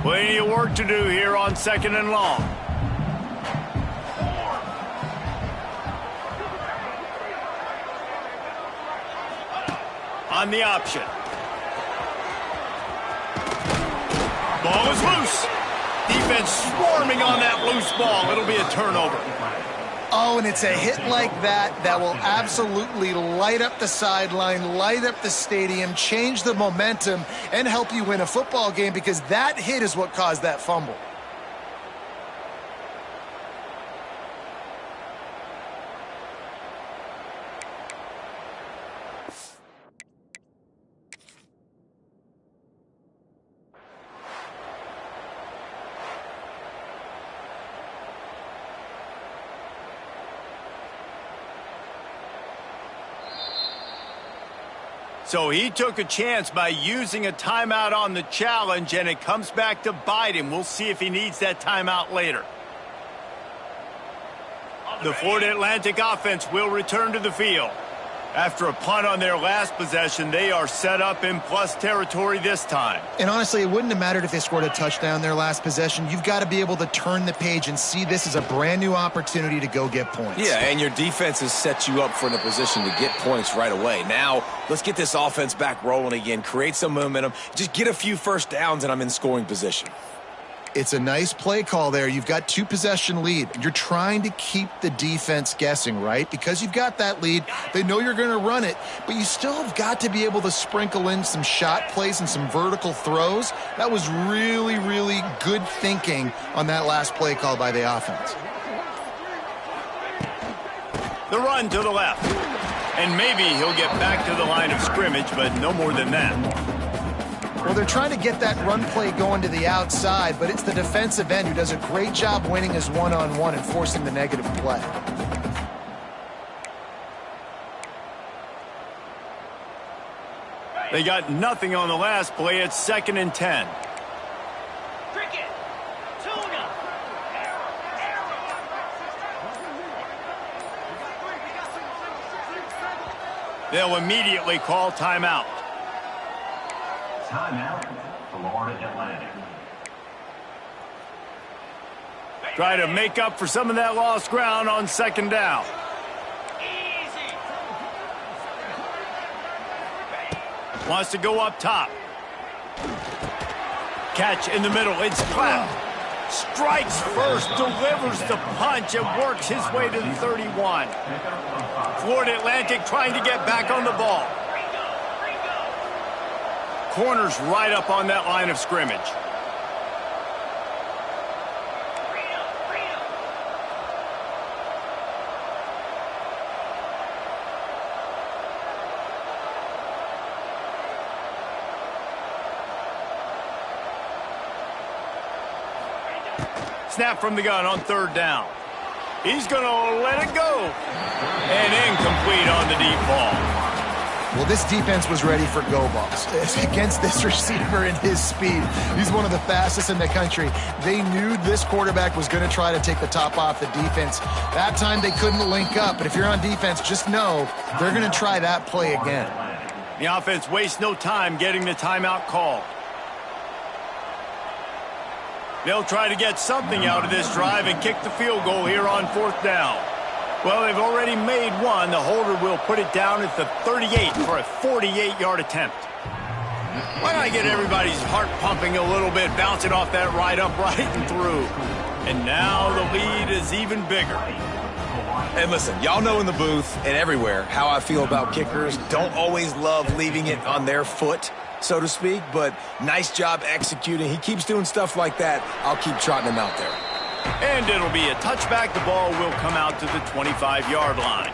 Plenty of work to do here on 2nd and long. On the option. Ball is loose. Defense swarming on that loose ball. It'll be a turnover. Oh, and it's a hit like that that will absolutely light up the sideline, light up the stadium, change the momentum, and help you win a football game, because that hit is what caused that fumble. So he took a chance by using a timeout on the challenge, and it comes back to bite him. We'll see if he needs that timeout later. The Florida Atlantic offense will return to the field. After a punt on their last possession, they are set up in plus territory this time. And honestly, it wouldn't have mattered if they scored a touchdown their last possession. You've got to be able to turn the page and see this as a brand new opportunity to go get points. Yeah, and your defense has set you up for the position to get points right away. Now, let's get this offense back rolling again, create some momentum, just get a few first downs, and I'm in scoring position. It's a nice play call there. You've got 2-possession lead. You're trying to keep the defense guessing, right? Because you've got that lead, they know you're going to run it, but you still have got to be able to sprinkle in some shot plays and some vertical throws. That was really, really good thinking on that last play call by the offense. The run to the left. And maybe he'll get back to the line of scrimmage, but no more than that. Well, they're trying to get that run play going to the outside, but it's the defensive end who does a great job winning his one-on-one and forcing the negative play. They got nothing on the last play. It's 2nd and 10. They'll immediately call timeout. Timeout, Florida Atlantic. Try to make up for some of that lost ground on 2nd down. Wants to go up top. Catch in the middle. It's clapped. Strikes first, delivers the punch, and works his way to the 31. Florida Atlantic trying to get back on the ball. Corners right up on that line of scrimmage. Snap from the gun on 3rd down. He's going to let it go. And incomplete on the deep ball. Well, this defense was ready for go balls against this receiver and his speed. He's one of the fastest in the country. They knew this quarterback was going to try to take the top off the defense. That time they couldn't link up, but if you're on defense, just know they're going to try that play again. The offense wastes no time getting the timeout call. They'll try to get something out of this drive and kick the field goal here on 4th down. Well, they've already made one. The holder will put it down at the 38 for a 48-yard attempt. Why not get everybody's heart pumping a little bit, bounce it off that right upright and through. And now the lead is even bigger. And listen, y'all know in the booth and everywhere how I feel about kickers. Don't always love leaving it on their foot, so to speak, but nice job executing. He keeps doing stuff like that. I'll keep trotting him out there. And it'll be a touchback. The ball will come out to the 25-yard line.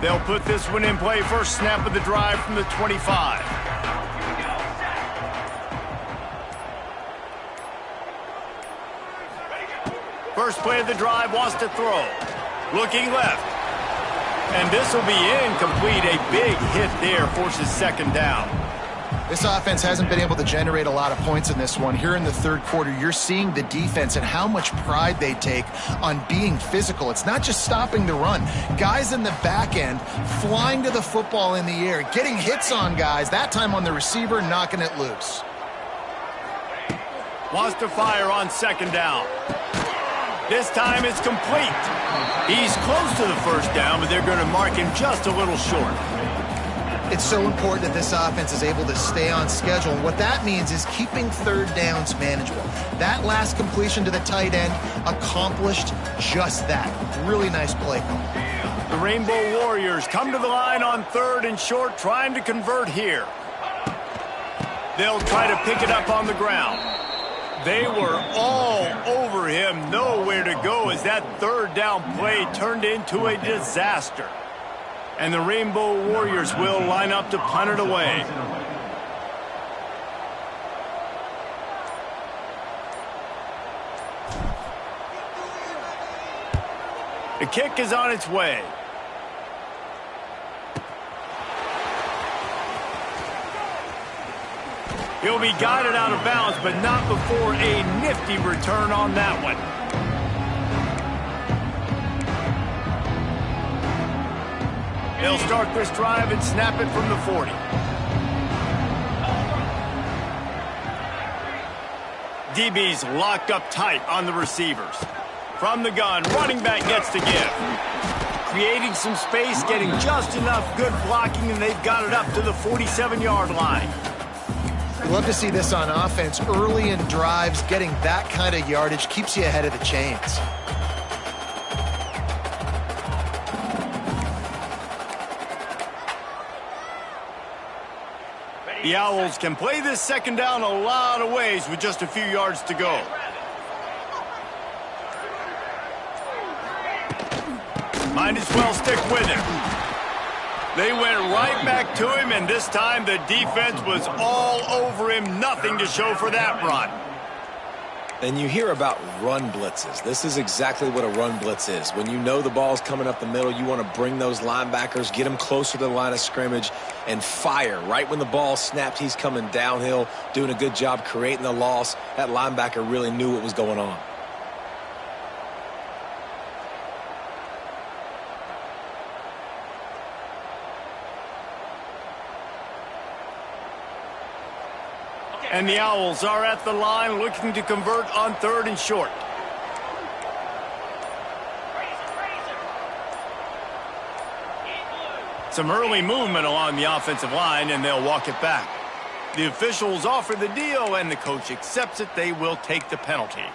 They'll put this one in play. First snap of the drive from the 25. First play of the drive, wants to throw. Looking left. And this will be incomplete. A big hit there, forces 2nd down. This offense hasn't been able to generate a lot of points in this one. Here in the 3rd quarter, you're seeing the defense and how much pride they take on being physical. It's not just stopping the run. Guys in the back end flying to the football in the air, getting hits on guys, that time on the receiver, knocking it loose. Wants to fire on 2nd down. This time it's complete. He's close to the first down, but they're going to mark him just a little short. It's so important that this offense is able to stay on schedule. And what that means is keeping 3rd downs manageable. That last completion to the tight end accomplished just that. Really nice play call. The Rainbow Warriors come to the line on 3rd and short, trying to convert here. They'll try to pick it up on the ground. They were all over him, nowhere to go as that third down play turned into a disaster. And the Rainbow Warriors will line up to punt it away. The kick is on its way. He'll be guided out of bounds, but not before a nifty return on that one. They'll start this drive and snap it from the 40. DB's locked up tight on the receivers. From the gun, running back gets to give. Creating some space, getting just enough good blocking, and they've got it up to the 47-yard line. You love to see this on offense. Early in drives, getting that kind of yardage keeps you ahead of the chains. The Owls can play this second down a lot of ways with just a few yards to go. Might as well stick with him. They went right back to him, and this time the defense was all over him. Nothing to show for that run. And you hear about run blitzes. This is exactly what a run blitz is. When you know the ball's coming up the middle, you want to bring those linebackers, get them closer to the line of scrimmage, and fire. Right when the ball snapped, he's coming downhill, doing a good job creating the loss. That linebacker really knew what was going on. And the Owls are at the line looking to convert on 3rd and short. Some early movement along the offensive line, and they'll walk it back. The officials offer the deal, and the coach accepts it. They will take the penalty.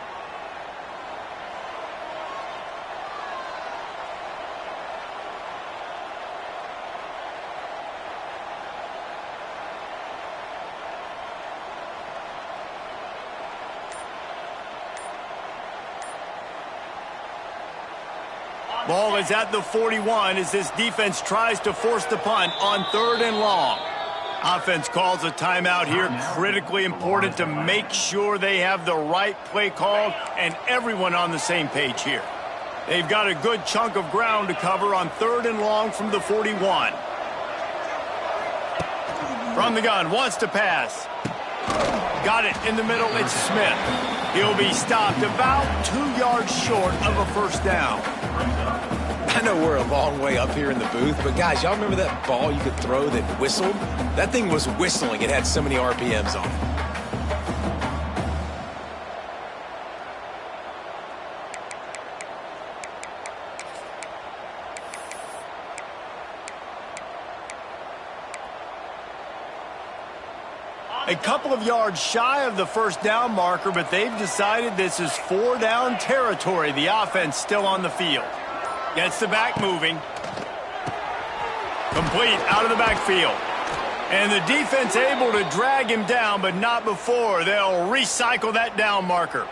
Ball is at the 41 as this defense tries to force the punt on 3rd and long. Offense calls a timeout here. Critically important to make sure they have the right play called and everyone on the same page here. They've got a good chunk of ground to cover on 3rd and long from the 41. From the gun, wants to pass. Got it in the middle, it's Smith. He'll be stopped about 2 yards short of a first down. I know we're a long way up here in the booth, but guys, y'all remember that ball you could throw that whistled? That thing was whistling. It had so many RPMs on it. A couple of yards shy of the first down marker, but they've decided this is 4-down territory. The offense still on the field. Gets the back moving. Complete out of the backfield. And the defense able to drag him down, but not before. They'll recycle that down marker.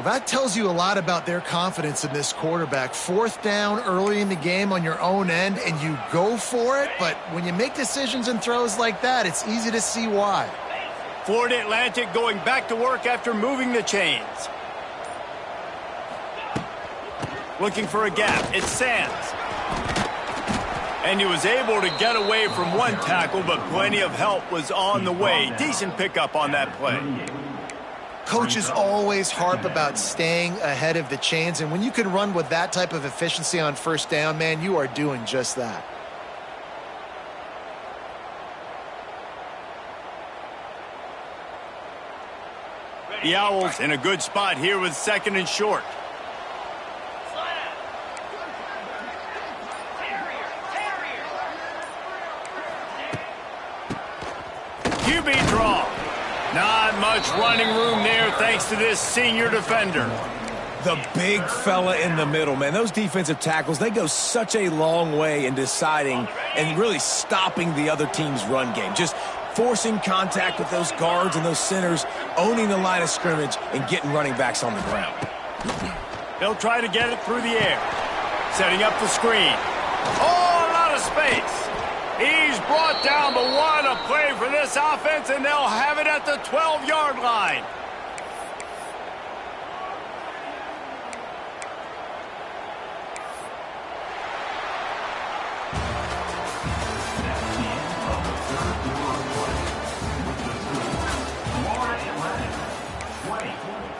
Well, that tells you a lot about their confidence in this quarterback. 4th down early in the game on your own end, and you go for it. But when you make decisions and throws like that, it's easy to see why. Florida Atlantic going back to work after moving the chains. Looking for a gap. It's Sands. And he was able to get away from one tackle, but plenty of help was on the way. Decent pickup on that play. Coaches always harp about staying ahead of the chains, and when you can run with that type of efficiency on 1st down, man, you are doing just that. The Owls in a good spot here with 2nd and short. QB draw. Not much running room there thanks to this senior defender. The big fella in the middle, man. Those defensive tackles, they go such a long way in deciding and really stopping the other team's run game. Just forcing contact with those guards and those centers, owning the line of scrimmage, and getting running backs on the ground. They'll try to get it through the air. Setting up the screen. Oh, a lot of space. He's brought down, but what a play for this offense, and they'll have it at the 12-yard line.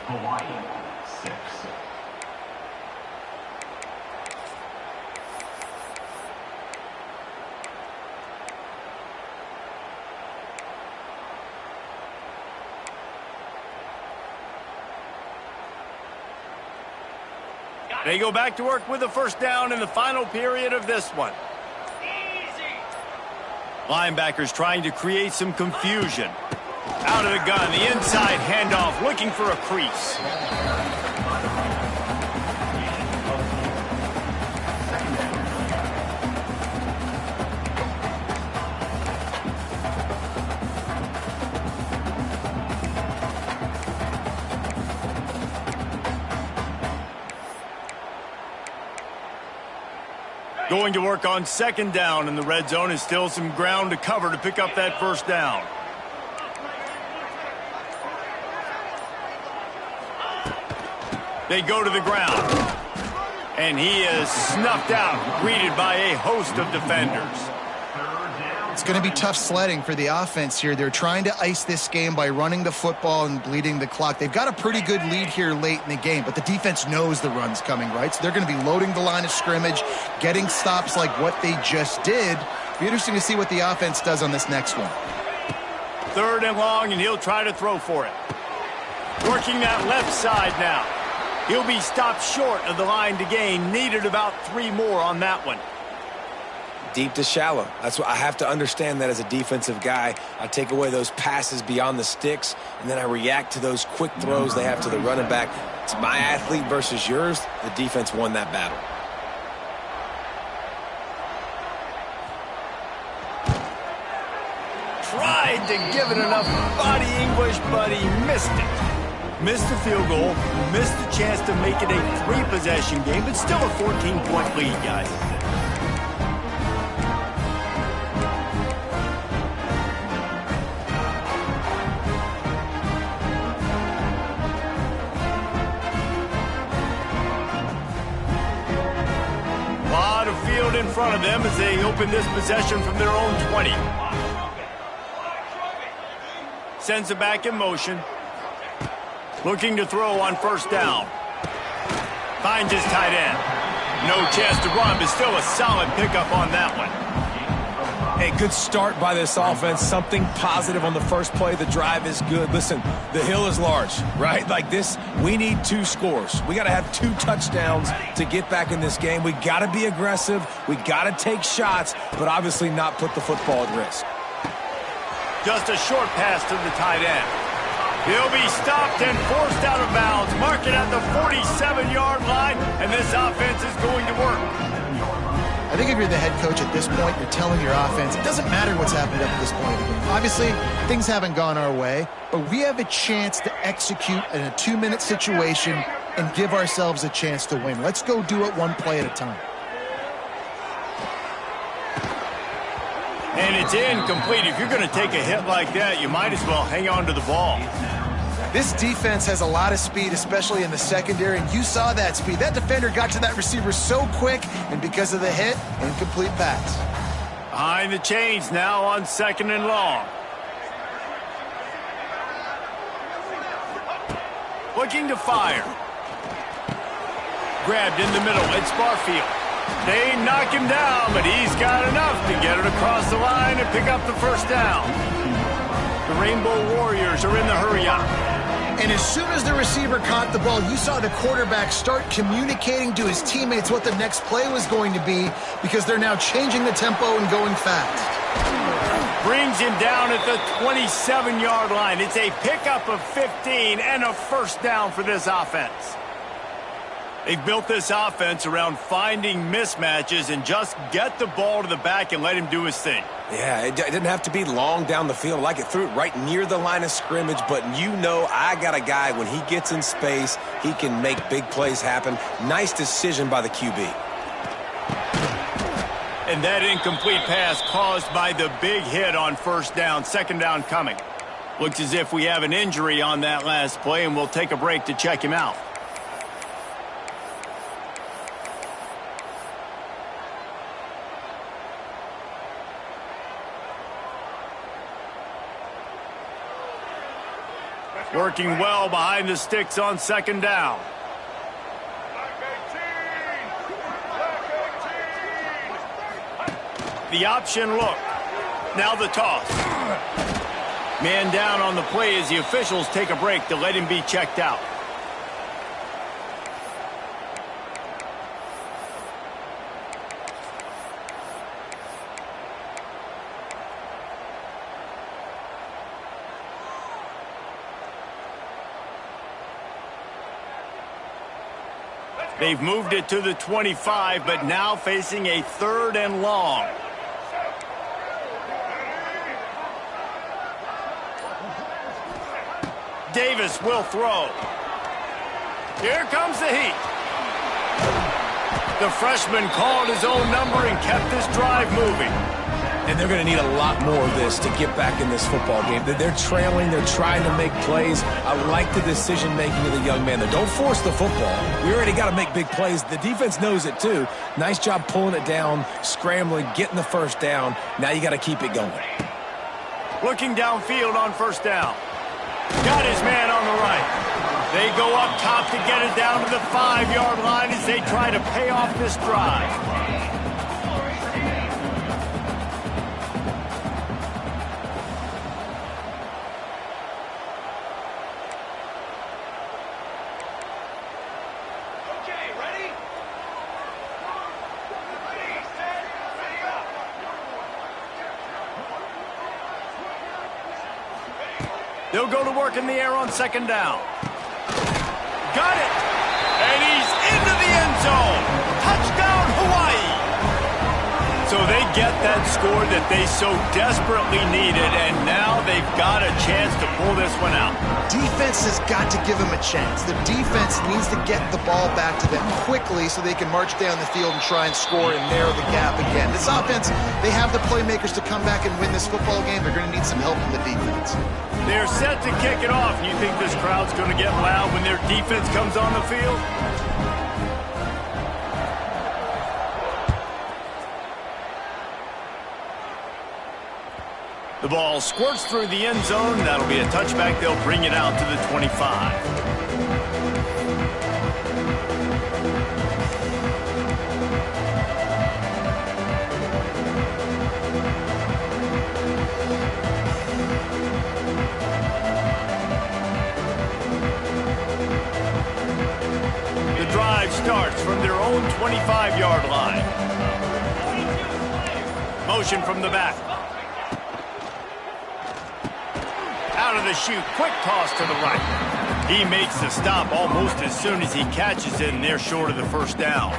Hawai'i 6. They go back to work with the first down in the final period of this one. Linebackers trying to create some confusion. Out of the gun, the inside handoff, looking for a crease. Going to work on second down in the red zone, and still some ground to cover to pick up that first down. They go to the ground. And he is snuffed out, greeted by a host of defenders. It's going to be tough sledding for the offense here. They're trying to ice this game by running the football and bleeding the clock. They've got a pretty good lead here late in the game, but the defense knows the run's coming, right? So they're going to be loading the line of scrimmage, getting stops like what they just did. Be interesting to see what the offense does on this next one. Third and long, and he'll try to throw for it. Working that left side now. He'll be stopped short of the line to gain. Needed about 3 more on that one. Deep to shallow. That's what I have to understand that as a defensive guy. I take away those passes beyond the sticks, and then I react to those quick throws they have to the running back. It's my athlete versus yours. The defense won that battle. Tried to give it enough body English, but he missed it. Missed the field goal, missed the chance to make it a 3-possession game, but still a 14-point lead, guys. A lot of field in front of them as they open this possession from their own 20. Sends it back in motion. Looking to throw on first down. Finds his tight end. No chance to run, but still a solid pickup on that one. A good start by this offense. Something positive on the first play. The drive is good. Listen, the hill is large, right? Like this, we need 2 scores. We got to have 2 touchdowns to get back in this game. We got to be aggressive. We got to take shots, but obviously not put the football at risk. Just a short pass to the tight end. He'll be stopped and forced out of bounds. Mark it at the 47-yard line, and this offense is going to work. I think if you're the head coach at this point, you're telling your offense, it doesn't matter what's happened up to this point in the game. Obviously, things haven't gone our way, but we have a chance to execute in a 2-minute situation and give ourselves a chance to win. Let's go do it one play at a time. And it's incomplete. If you're going to take a hit like that, you might as well hang on to the ball. This defense has a lot of speed, especially in the secondary, and you saw that speed. That defender got to that receiver so quick, and because of the hit, incomplete pass. Behind the chains now on second and long. Looking to fire. Grabbed in the middle. It's Barfield. They knock him down, but he's got enough to get it across the line and pick up the first down. The Rainbow Warriors are in the hurry-up. And as soon as the receiver caught the ball, you saw the quarterback start communicating to his teammates what the next play was going to be because they're now changing the tempo and going fast. Brings him down at the 27-yard line. It's a pickup of 15 and a first down for this offense. They've built this offense around finding mismatches and just get the ball to the back and let him do his thing. Yeah, it didn't have to be long down the field. Like it threw it right near the line of scrimmage, but you know I got a guy, when he gets in space, he can make big plays happen. Nice decision by the QB. And that incomplete pass caused by the big hit on first down. Second down coming. Looks as if we have an injury on that last play, and we'll take a break to check him out. Working well behind the sticks on second down. The option look. Now the toss. Man down on the play as the officials take a break to let him be checked out. They've moved it to the 25, but now facing a 3rd and long. Davis will throw. Here comes the heat. The freshman called his own number and kept this drive moving. And they're going to need a lot more of this to get back in this football game. They're trailing. They're trying to make plays. I like the decision-making of the young man. Don't force the football. We already got to make big plays. The defense knows it, too. Nice job pulling it down, scrambling, getting the first down. Now you got to keep it going. Looking downfield on first down. Got his man on the right. They go up top to get it down to the 5-yard line as they try to pay off this drive. They'll go to work in the air on second down. Got it! And he's into the end zone! Touchdown, Hawaii! So they get that score that they so desperately needed, and now they've got a chance to pull this one out. Defense has got to give them a chance. The defense needs to get the ball back to them quickly so they can march down the field and try and score and narrow the gap again. This offense, they have the playmakers to come back and win this football game. They're going to need some help from the defense. They're set to kick it off. You think this crowd's going to get loud when their defense comes on the field? The ball squirts through the end zone. That'll be a touchback. They'll bring it out to the 25. The drive starts from their own 25-yard line. Motion from the back. Out of the chute, quick toss to the right. He makes the stop almost as soon as he catches it, and they're short of the first down.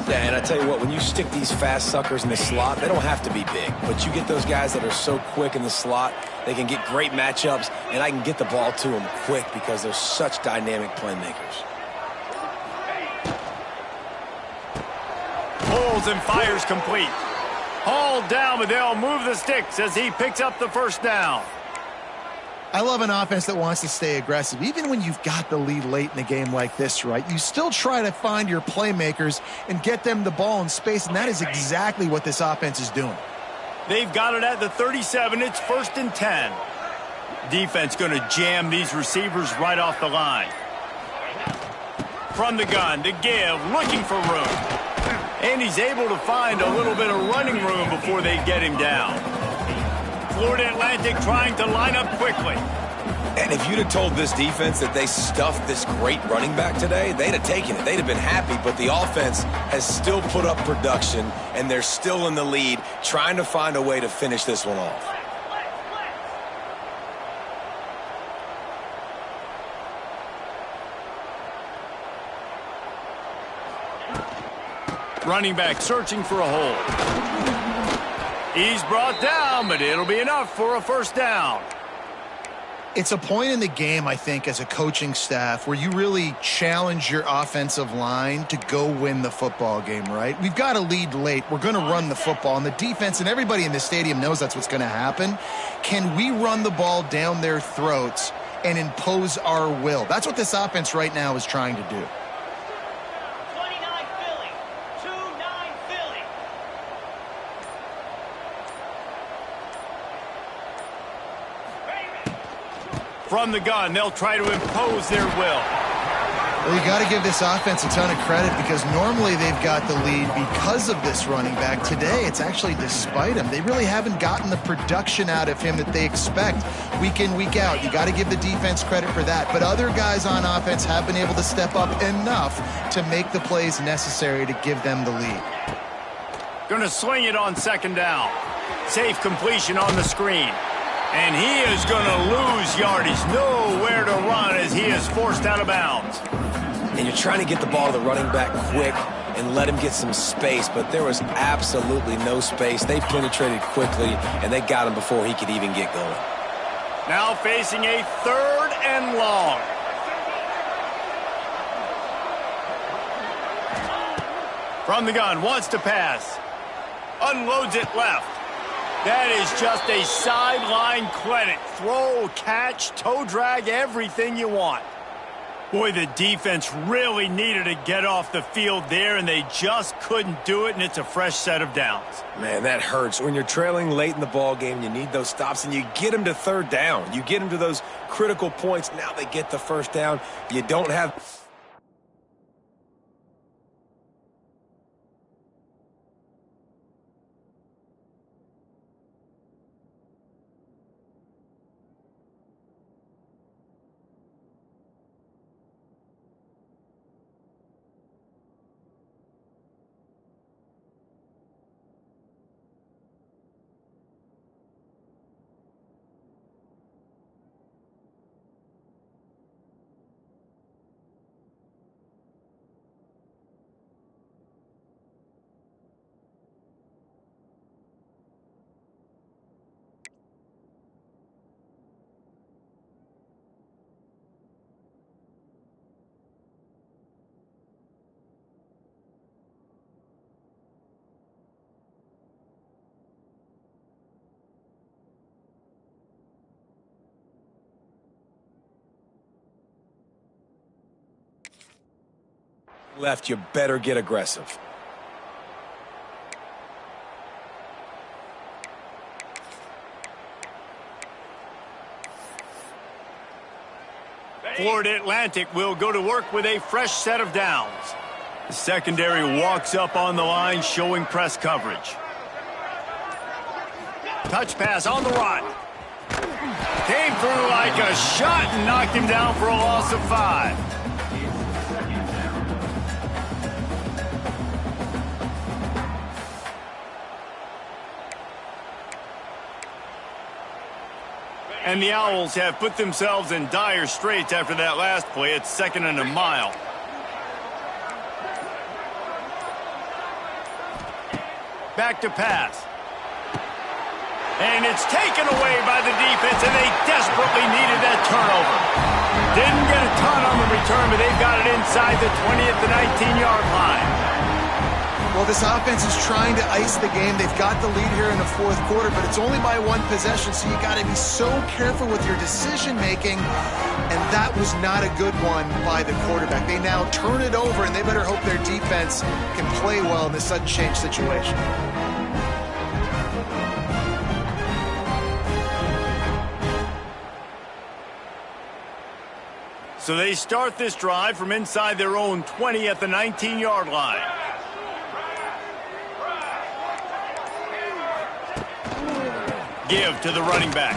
Yeah, and I tell you what, when you stick these fast suckers in the slot, they don't have to be big. But you get those guys that are so quick in the slot, they can get great matchups, and I can get the ball to them quick because they're such dynamic playmakers. Pulls and fires complete. Hauled down, but they'll move the sticks as he picks up the first down. I love an offense that wants to stay aggressive. Even when you've got the lead late in a game like this, right, you still try to find your playmakers and get them the ball in space, and that is exactly what this offense is doing. They've got it at the 37. It's 1st and 10. Defense going to jam these receivers right off the line. From the gun to give, looking for room. And he's able to find a little bit of running room before they get him down. Florida Atlantic trying to line up quickly. And if you'd have told this defense that they stuffed this great running back today, they'd have taken it. They'd have been happy, but the offense has still put up production, and they're still in the lead, trying to find a way to finish this one off. Running back searching for a hole. He's brought down, but it'll be enough for a first down. It's a point in the game, I think, as a coaching staff where you really challenge your offensive line to go win the football game, right? We've got to lead late. We're going to run the football. And the defense and everybody in the stadium knows that's what's going to happen. Can we run the ball down their throats and impose our will? That's what this offense right now is trying to do. From the gun, they'll try to impose their will. Well, you got to give this offense a ton of credit because normally they've got the lead because of this running back. Today, it's actually despite him. They really haven't gotten the production out of him that they expect week in, week out. You got to give the defense credit for that. But other guys on offense have been able to step up enough to make the plays necessary to give them the lead. Going to swing it on second down. Safe completion on the screen. And he is going to lose yardage. Nowhere to run as he is forced out of bounds. And you're trying to get the ball to the running back quick and let him get some space, but there was absolutely no space. They penetrated quickly, and they got him before he could even get going. Now facing a 3rd and long. From the gun, wants to pass. Unloads it left. That is just a sideline clinic. Throw, catch, toe drag, everything you want. Boy, the defense really needed to get off the field there, and they just couldn't do it, and it's a fresh set of downs. Man, that hurts. When you're trailing late in the ball game, you need those stops, and you get them to 3rd down. You get them to those critical points. Now they get the first down. You don't have... left, you better get aggressive. Florida Atlantic will go to work with a fresh set of downs. The secondary walks up on the line, showing press coverage. Touch pass on the run. Came through like a shot and knocked him down for a loss of 5. And the Owls have put themselves in dire straits after that last play. It's 2nd and a mile. Back to pass. And it's taken away by the defense, and they desperately needed that turnover. Didn't get a ton on the return, but they've got it inside the 20 at the 19-yard line. Well, this offense is trying to ice the game. They've got the lead here in the 4th quarter, but it's only by 1 possession, so you got to be so careful with your decision-making, and that was not a good one by the quarterback. They now turn it over, and they better hope their defense can play well in this sudden change situation. So they start this drive from inside their own 20 at the 19-yard line. Give to the running back.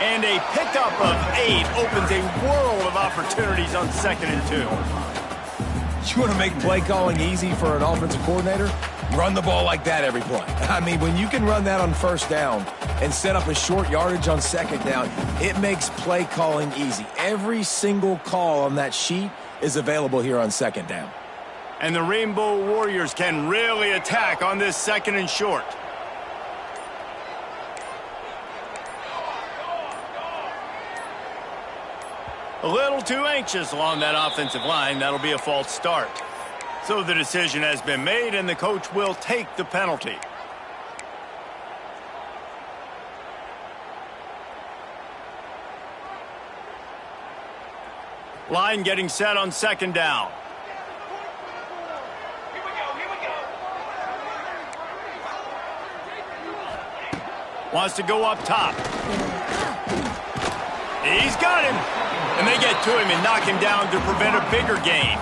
And a pickup of 8 opens a world of opportunities on 2nd and 2. You want to make play calling easy for an offensive coordinator? Run the ball like that every play. I mean, when you can run that on 1st down and set up a short yardage on 2nd down, it makes play calling easy. Every single call on that sheet is available here on 2nd down. And the Rainbow Warriors can really attack on this 2nd and short. A little too anxious along that offensive line. That'll be a false start. So the decision has been made, and the coach will take the penalty. Line getting set on 2nd down. Wants to go up top. He's got him. And they get to him and knock him down to prevent a bigger gain.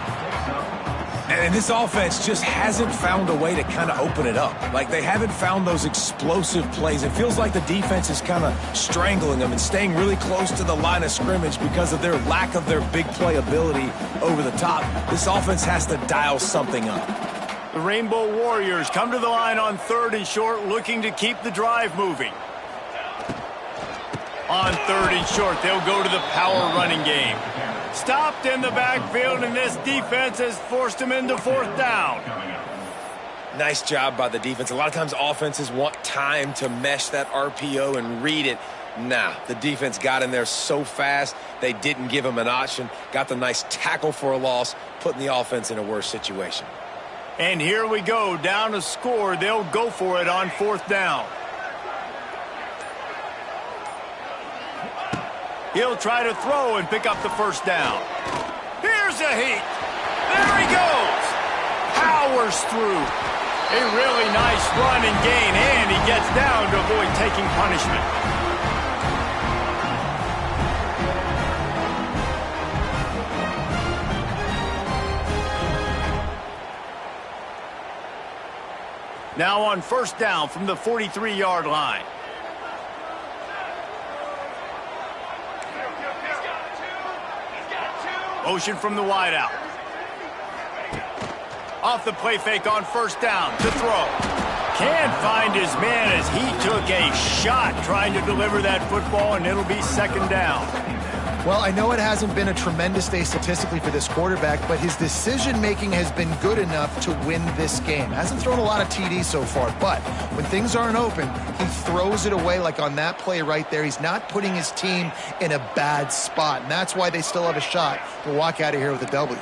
And this offense just hasn't found a way to kind of open it up. Like, they haven't found those explosive plays. It feels like the defense is kind of strangling them and staying really close to the line of scrimmage because of their lack of their big play ability over the top. This offense has to dial something up. The Rainbow Warriors come to the line on 3rd and short, looking to keep the drive moving. On 3rd and short, they'll go to the power running game. Stopped in the backfield, and this defense has forced him into 4th down. Nice job by the defense. A lot of times offenses want time to mesh that RPO and read it. Nah, the defense got in there so fast, they didn't give him an option. Got the nice tackle for a loss, putting the offense in a worse situation. And here we go, down a score. They'll go for it on 4th down. He'll try to throw and pick up the 1st down. Here's a heat. There he goes. Powers through. A really nice run and gain, and he gets down to avoid taking punishment. Now on 1st down from the 43-yard line. Motion from the wideout. Off the play fake on 1st down to throw. Can't find his man as he took a shot trying to deliver that football, and it'll be 2nd down. Well, I know it hasn't been a tremendous day statistically for this quarterback, but his decision-making has been good enough to win this game. Hasn't thrown a lot of TDs so far, but when things aren't open, he throws it away like on that play right there. He's not putting his team in a bad spot, and that's why they still have a shot to walk out of here with a W.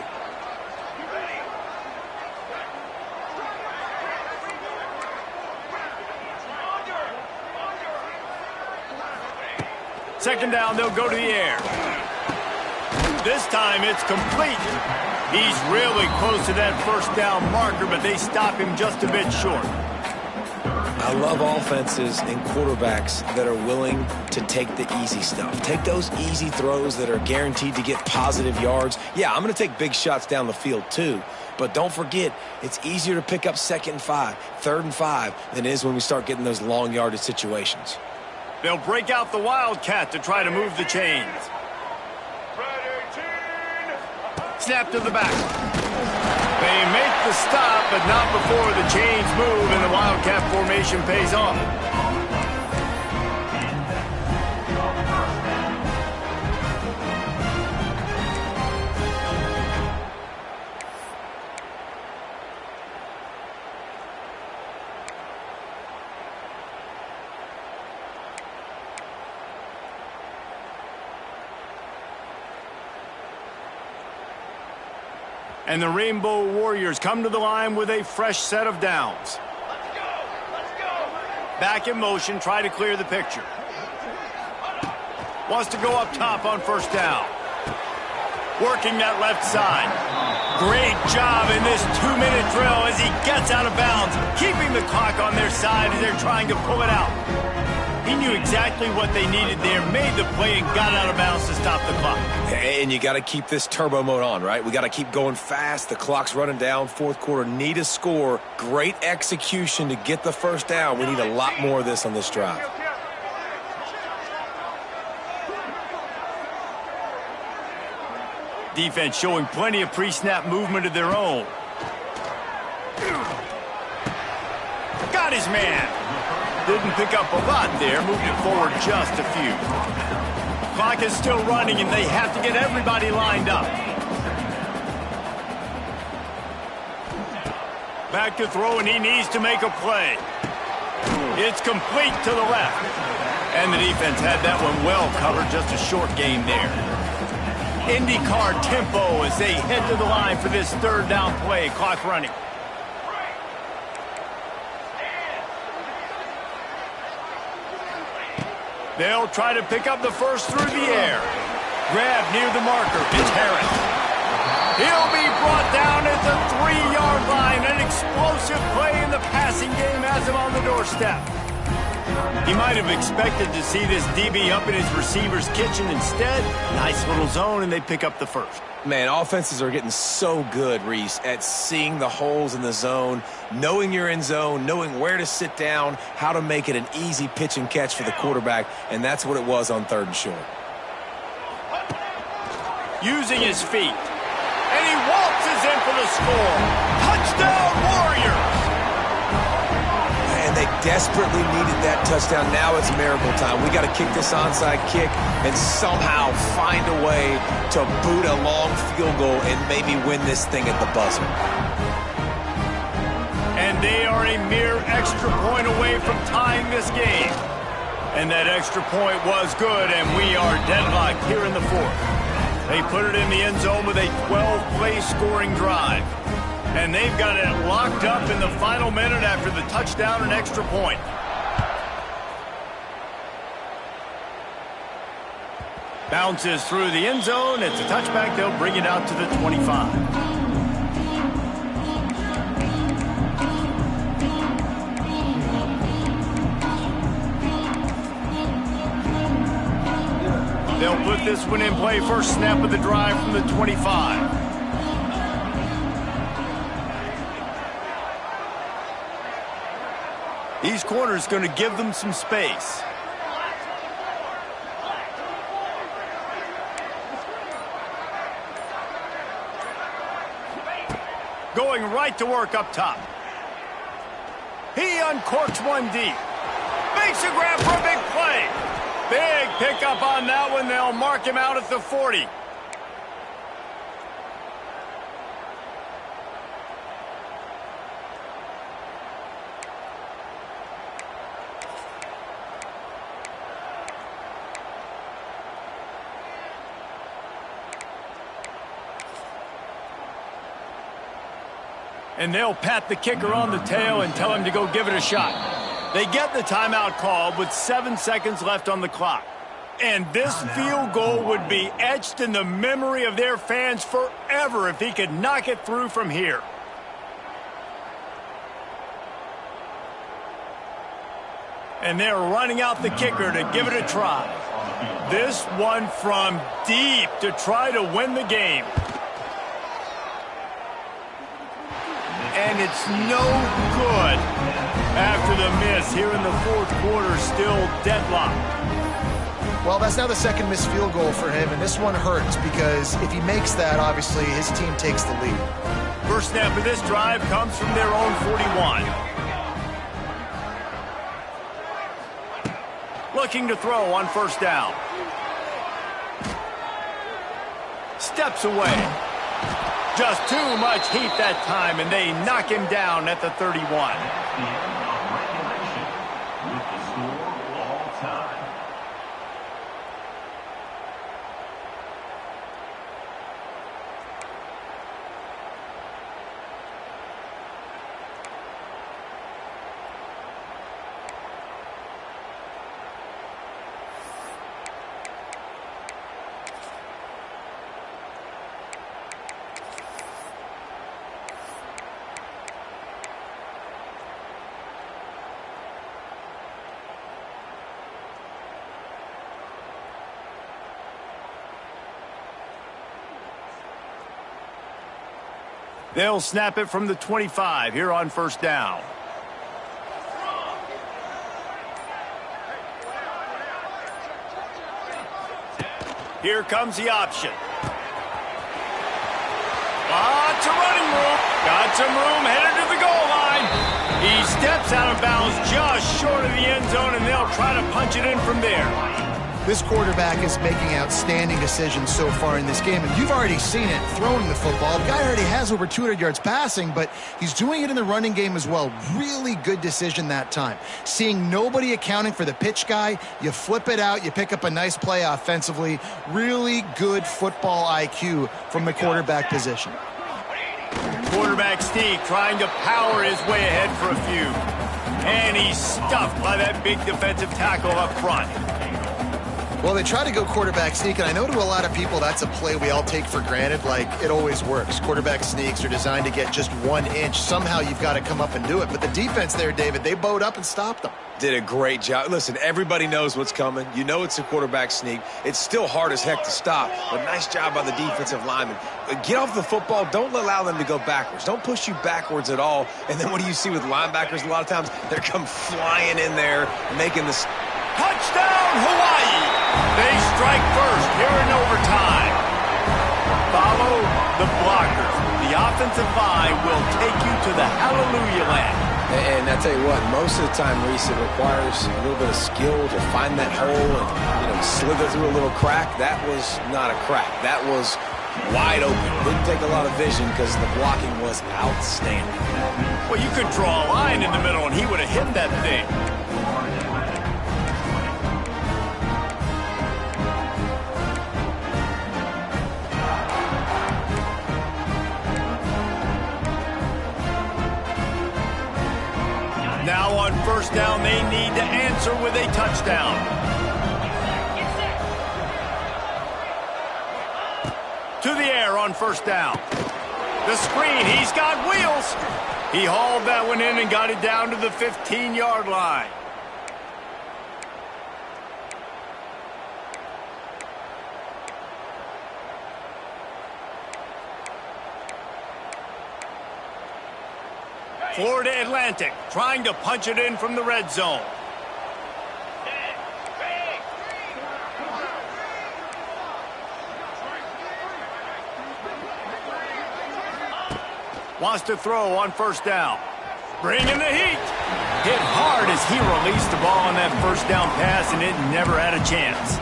Second down, they'll go to the air. This time it's complete. He's really close to that 1st down marker, but they stop him just a bit short. I love offenses and quarterbacks that are willing to take the easy stuff. Take those easy throws that are guaranteed to get positive yards. Yeah, I'm going to take big shots down the field too, but don't forget, it's easier to pick up 2nd and 5, 3rd and 5 than it is when we start getting those long yardage situations. They'll break out the Wildcat to try to move the chains. Snap to the back. They make the stop, but not before the chains move and the Wildcat formation pays off. And the Rainbow Warriors come to the line with a fresh set of downs. Back in motion, try to clear the picture. Wants to go up top on 1st down. Working that left side. Great job in this 2-minute drill as he gets out of bounds, keeping the clock on their side as they're trying to pull it out. He knew exactly what they needed there, made the play, and got out of bounds to stop the clock. And you got to keep this turbo mode on, right? We got to keep going fast. The clock's running down. 4th quarter, need a score. Great execution to get the 1st down. We need a lot more of this on this drive. Defense showing plenty of pre-snap movement of their own. Got his man. Didn't pick up a lot there, moved it forward just a few. Clock is still running, and they have to get everybody lined up. Back to throw, and he needs to make a play. It's complete to the left. And the defense had that one well covered, just a short game there. IndyCar tempo as they head to the line for this third down play. Clock running. They'll try to pick up the first through the air. Grab near the marker. It's Harris. He'll be brought down at the 3-yard line. An explosive play in the passing game has him on the doorstep. He might have expected to see this DB up in his receiver's kitchen. Instead, nice little zone, and they pick up the first. Man, offenses are getting so good, Reese, at seeing the holes in the zone, knowing you're in zone, knowing where to sit down, how to make it an easy pitch and catch for the quarterback, and that's what it was on 3rd and short. Using his feet, and he waltzes in for the score. Touchdown, Warriors! And they desperately needed that touchdown. Now it's miracle time. We got to kick this onside kick and somehow find a way to boot a long field goal and maybe win this thing at the buzzer. And they are a mere extra point away from tying this game. And that extra point was good, and we are deadlocked here in the 4th. They put it in the end zone with a 12-play scoring drive. And they've got it locked up in the final minute after the touchdown and extra point. Bounces through the end zone. It's a touchback. They'll bring it out to the 25. They'll put this one in play. First snap of the drive from the 25. These corners going to give them some space. Going right to work up top. He uncorks one deep. Makes a grab for a big play. Big pickup on that one. They'll mark him out at the 40. And they'll pat the kicker on the tail and tell him to go give it a shot. They get the timeout called with 7 seconds left on the clock. And this field goal would be etched in the memory of their fans forever if he could knock it through from here. And they're running out the kicker to give it a try. This one from deep to try to win the game. And it's no good after the miss here in the 4th quarter, still deadlocked. Well, that's now the second missed field goal for him, and this one hurts because if he makes that, obviously his team takes the lead. First snap of this drive comes from their own 41. Looking to throw on first down. Steps away. Just too much heat that time, and they knock him down at the 31. With the score all time. They'll snap it from the 25 here on first down. Here comes the option. Lots of running room. Got some room headed to the goal line. He steps out of bounds just short of the end zone, and they'll try to punch it in from there. This quarterback is making outstanding decisions so far in this game, and you've already seen it throwing the football. The guy already has over 200 yards passing, but he's doing it in the running game as well. Really good decision that time. Seeing nobody accounting for the pitch guy, you flip it out, you pick up a nice play offensively. Really good football IQ from the quarterback position. Quarterback sneak trying to power his way ahead for a few. And he's stuffed by that big defensive tackle up front. Well, they try to go quarterback sneak, and I know to a lot of people that's a play we all take for granted, like it always works. Quarterback sneaks are designed to get just 1 inch. Somehow you've got to come up and do it. But the defense there, David, they bowed up and stopped them. Did a great job. Listen, everybody knows what's coming. You know it's a quarterback sneak. It's still hard as heck to stop, but nice job by the defensive lineman. Get off the football. Don't allow them to go backwards. Don't push you backwards at all. And then what do you see with linebackers a lot of times? They come flying in there, making the... Touchdown, Hawaii! They strike first here in overtime. Follow the blockers. The offensive line will take you to the hallelujah land. And I tell you what, most of the time, Reese, it requires a little bit of skill to find that hole and, slither through a little crack. That was not a crack. That was wide open. Didn't take a lot of vision because the blocking was outstanding. Well, you could draw a line in the middle, and he would have hit that thing. Now on first down, they need to answer with a touchdown. To the air on first down. The screen, he's got wheels. He hauled that one in and got it down to the 15-yard line. Florida Atlantic trying to punch it in from the red zone. Wants to throw on first down. Bringing the heat. Hit hard as he released the ball on that first down pass, and it never had a chance.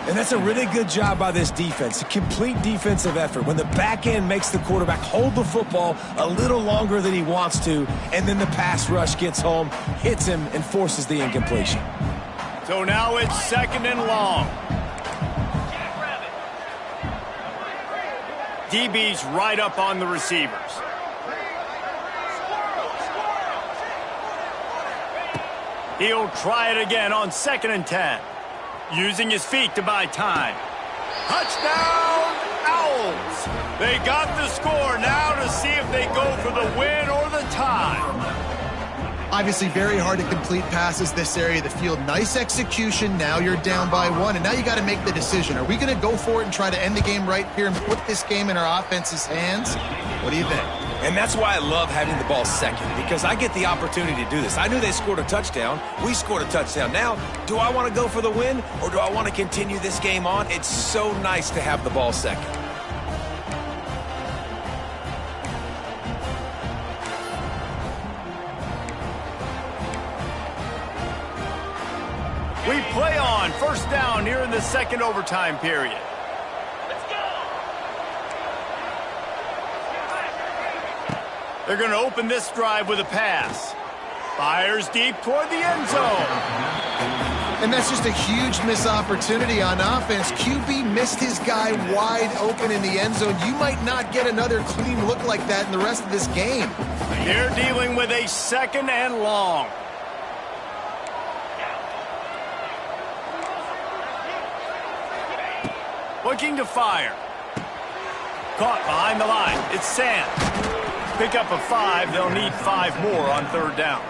And that's a really good job by this defense, a complete defensive effort. When the back end makes the quarterback hold the football a little longer than he wants to, and then the pass rush gets home, hits him, and forces the incompletion. So now it's second and long. DB's right up on the receivers. He'll try it again on 2nd and 10. Using his feet to buy time. Touchdown, Owls! They got the score now to see if they go for the win or the tie. Obviously very hard to complete passes this area of the field. Nice execution. Now you're down by 1, and now you got to make the decision. Are we going to go for it and try to end the game right here and put this game in our offense's hands? What do you think? And that's why I love having the ball second, because I get the opportunity to do this. I knew they scored a touchdown. We scored a touchdown. Now, do I want to go for the win, or do I want to continue this game on? It's so nice to have the ball second. We play on first down here in the second overtime period. They're going to open this drive with a pass. Fires deep toward the end zone. And that's just a huge missed opportunity on offense. QB missed his guy wide open in the end zone. You might not get another clean look like that in the rest of this game. They're dealing with a 2nd and long. Looking to fire. Caught behind the line. It's Sands. Pick up a 5. They'll need 5 more on 3rd down.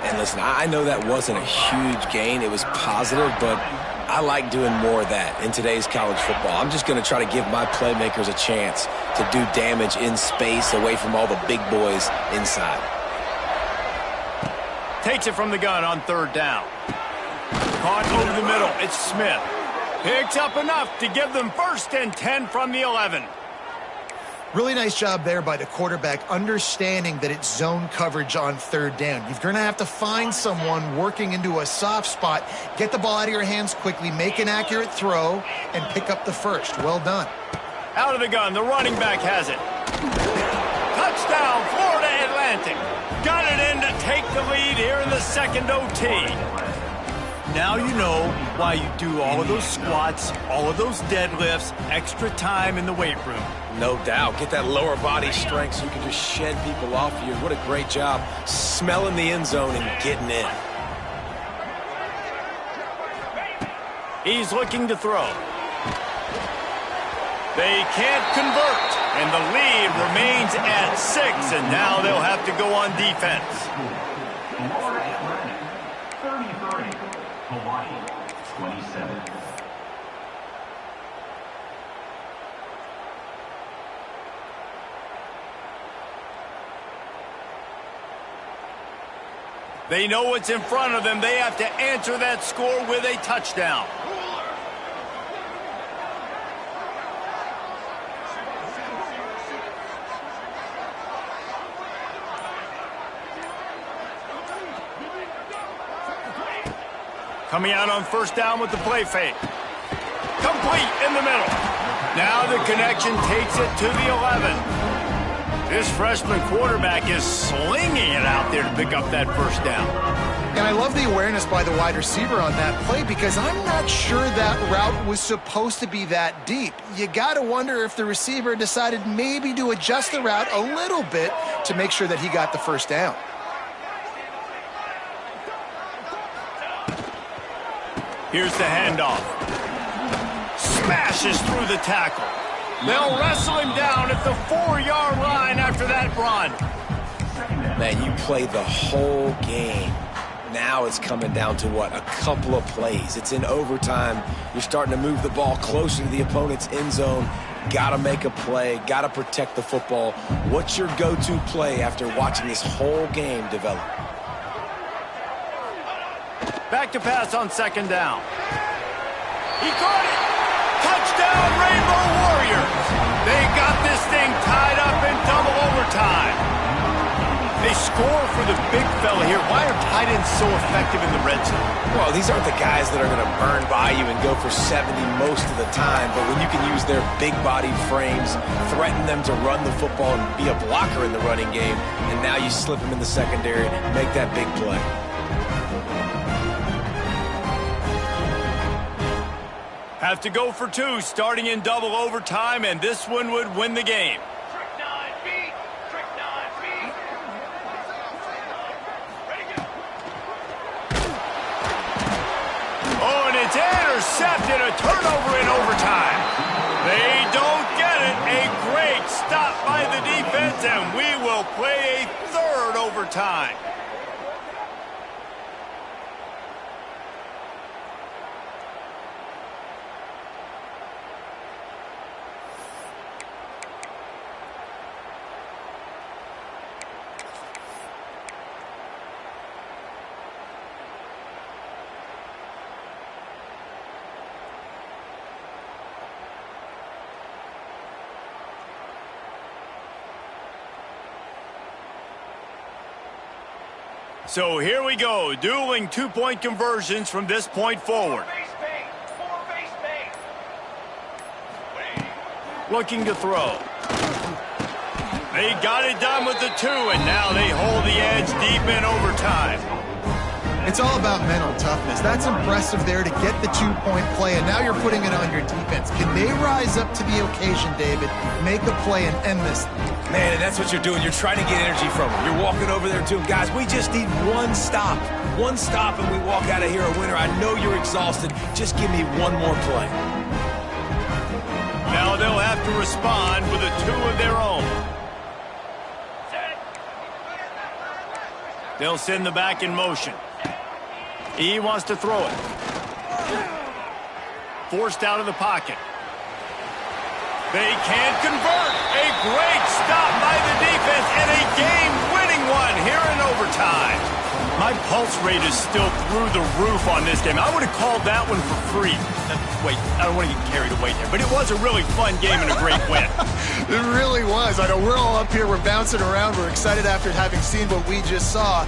And listen, I know that wasn't a huge gain. It was positive, but I like doing more of that in today's college football. I'm just going to try to give my playmakers a chance to do damage in space away from all the big boys inside. Takes it from the gun on 3rd down. Caught over the middle. It's Smith. Picks up enough to give them 1st and 10 from the 11. Really nice job there by the quarterback, understanding that it's zone coverage on third down. You're going to have to find someone working into a soft spot, get the ball out of your hands quickly, make an accurate throw, and pick up the first. Well done. Out of the gun, the running back has it. Touchdown, Florida Atlantic. Got it in to take the lead here in the second OT. Now you know why you do all of those squats, all of those deadlifts, extra time in the weight room. No doubt. Get that lower body strength so you can just shed people off you. What a great job smelling the end zone and getting in. He's looking to throw. They can't convert, and the lead remains at 6, and now they'll have to go on defense. Florida Atlantic, 33. Hawaii, 27. They know what's in front of them. They have to answer that score with a touchdown. Coming out on first down with the play fake. Complete in the middle. Now the connection takes it to the 11. This freshman quarterback is slinging it out there to pick up that first down. And I love the awareness by the wide receiver on that play because I'm not sure that route was supposed to be that deep. You got to wonder if the receiver decided maybe to adjust the route a little bit to make sure that he got the first down. Here's the handoff. Smashes through the tackle. They'll wrestle him down at the 4-yard line after that run. Man, you play the whole game. Now it's coming down to what? A couple of plays. It's in overtime. You're starting to move the ball closer to the opponent's end zone. Got to make a play. Got to protect the football. What's your go-to play after watching this whole game develop? Back to pass on second down. He caught it. Touchdown, Rainbow Warriors. They got this thing tied up in double overtime. They score for the big fella here. Why are tight ends so effective in the red zone? Well, these aren't the guys that are going to burn by you and go for 70 most of the time, but when you can use their big-bodied frames, threaten them to run the football and be a blocker in the running game, and now you slip them in the secondary, make that big play. Have to go for 2, starting in double overtime, and this one would win the game. Oh, and it's intercepted, a turnover in overtime. They don't get it. A great stop by the defense, and we will play a third overtime. So here we go, dueling 2-point conversions from this point forward. Looking to throw. They got it done with the 2, and now they hold the edge deep in overtime. It's all about mental toughness. That's impressive there to get the 2-point play, and now you're putting it on your defense. Can they rise up to the occasion, David, make a play and end this thing? Man, and that's what you're doing. You're trying to get energy from them. You're walking over there to them. Guys, we just need one stop. One stop, and we walk out of here a winner. I know you're exhausted. Just give me one more play. Now they'll have to respond with a 2 of their own. They'll send the back in motion. He wants to throw it. Forced out of the pocket. They can't convert. A great stop by the defense and a game-winning one here in overtime. My pulse rate is still through the roof on this game. I would have called that one for free. Wait, I don't want to get carried away here, but it was a really fun game and a great win. It really was. I know we're all up here, we're bouncing around, we're excited after having seen what we just saw.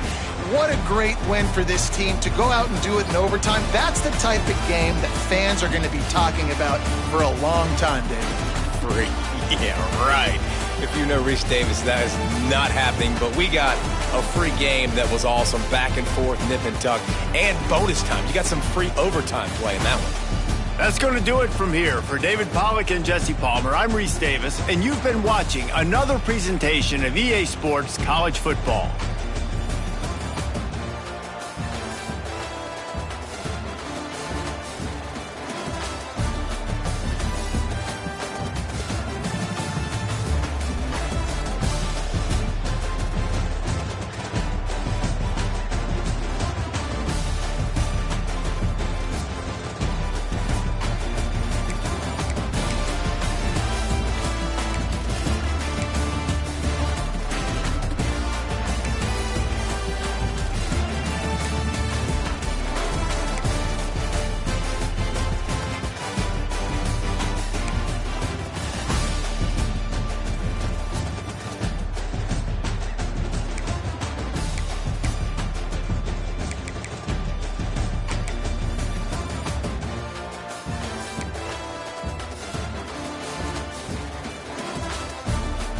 What a great win for this team to go out and do it in overtime. That's the type of game that fans are going to be talking about for a long time, David. Free. Yeah, right. If you know Reese Davis, that is not happening, but we got a free game that was awesome, back and forth, nip and tuck, and bonus time. You got some free overtime play in that one. That's going to do it from here. For David Pollack and Jesse Palmer, I'm Reese Davis, and you've been watching another presentation of EA Sports College Football.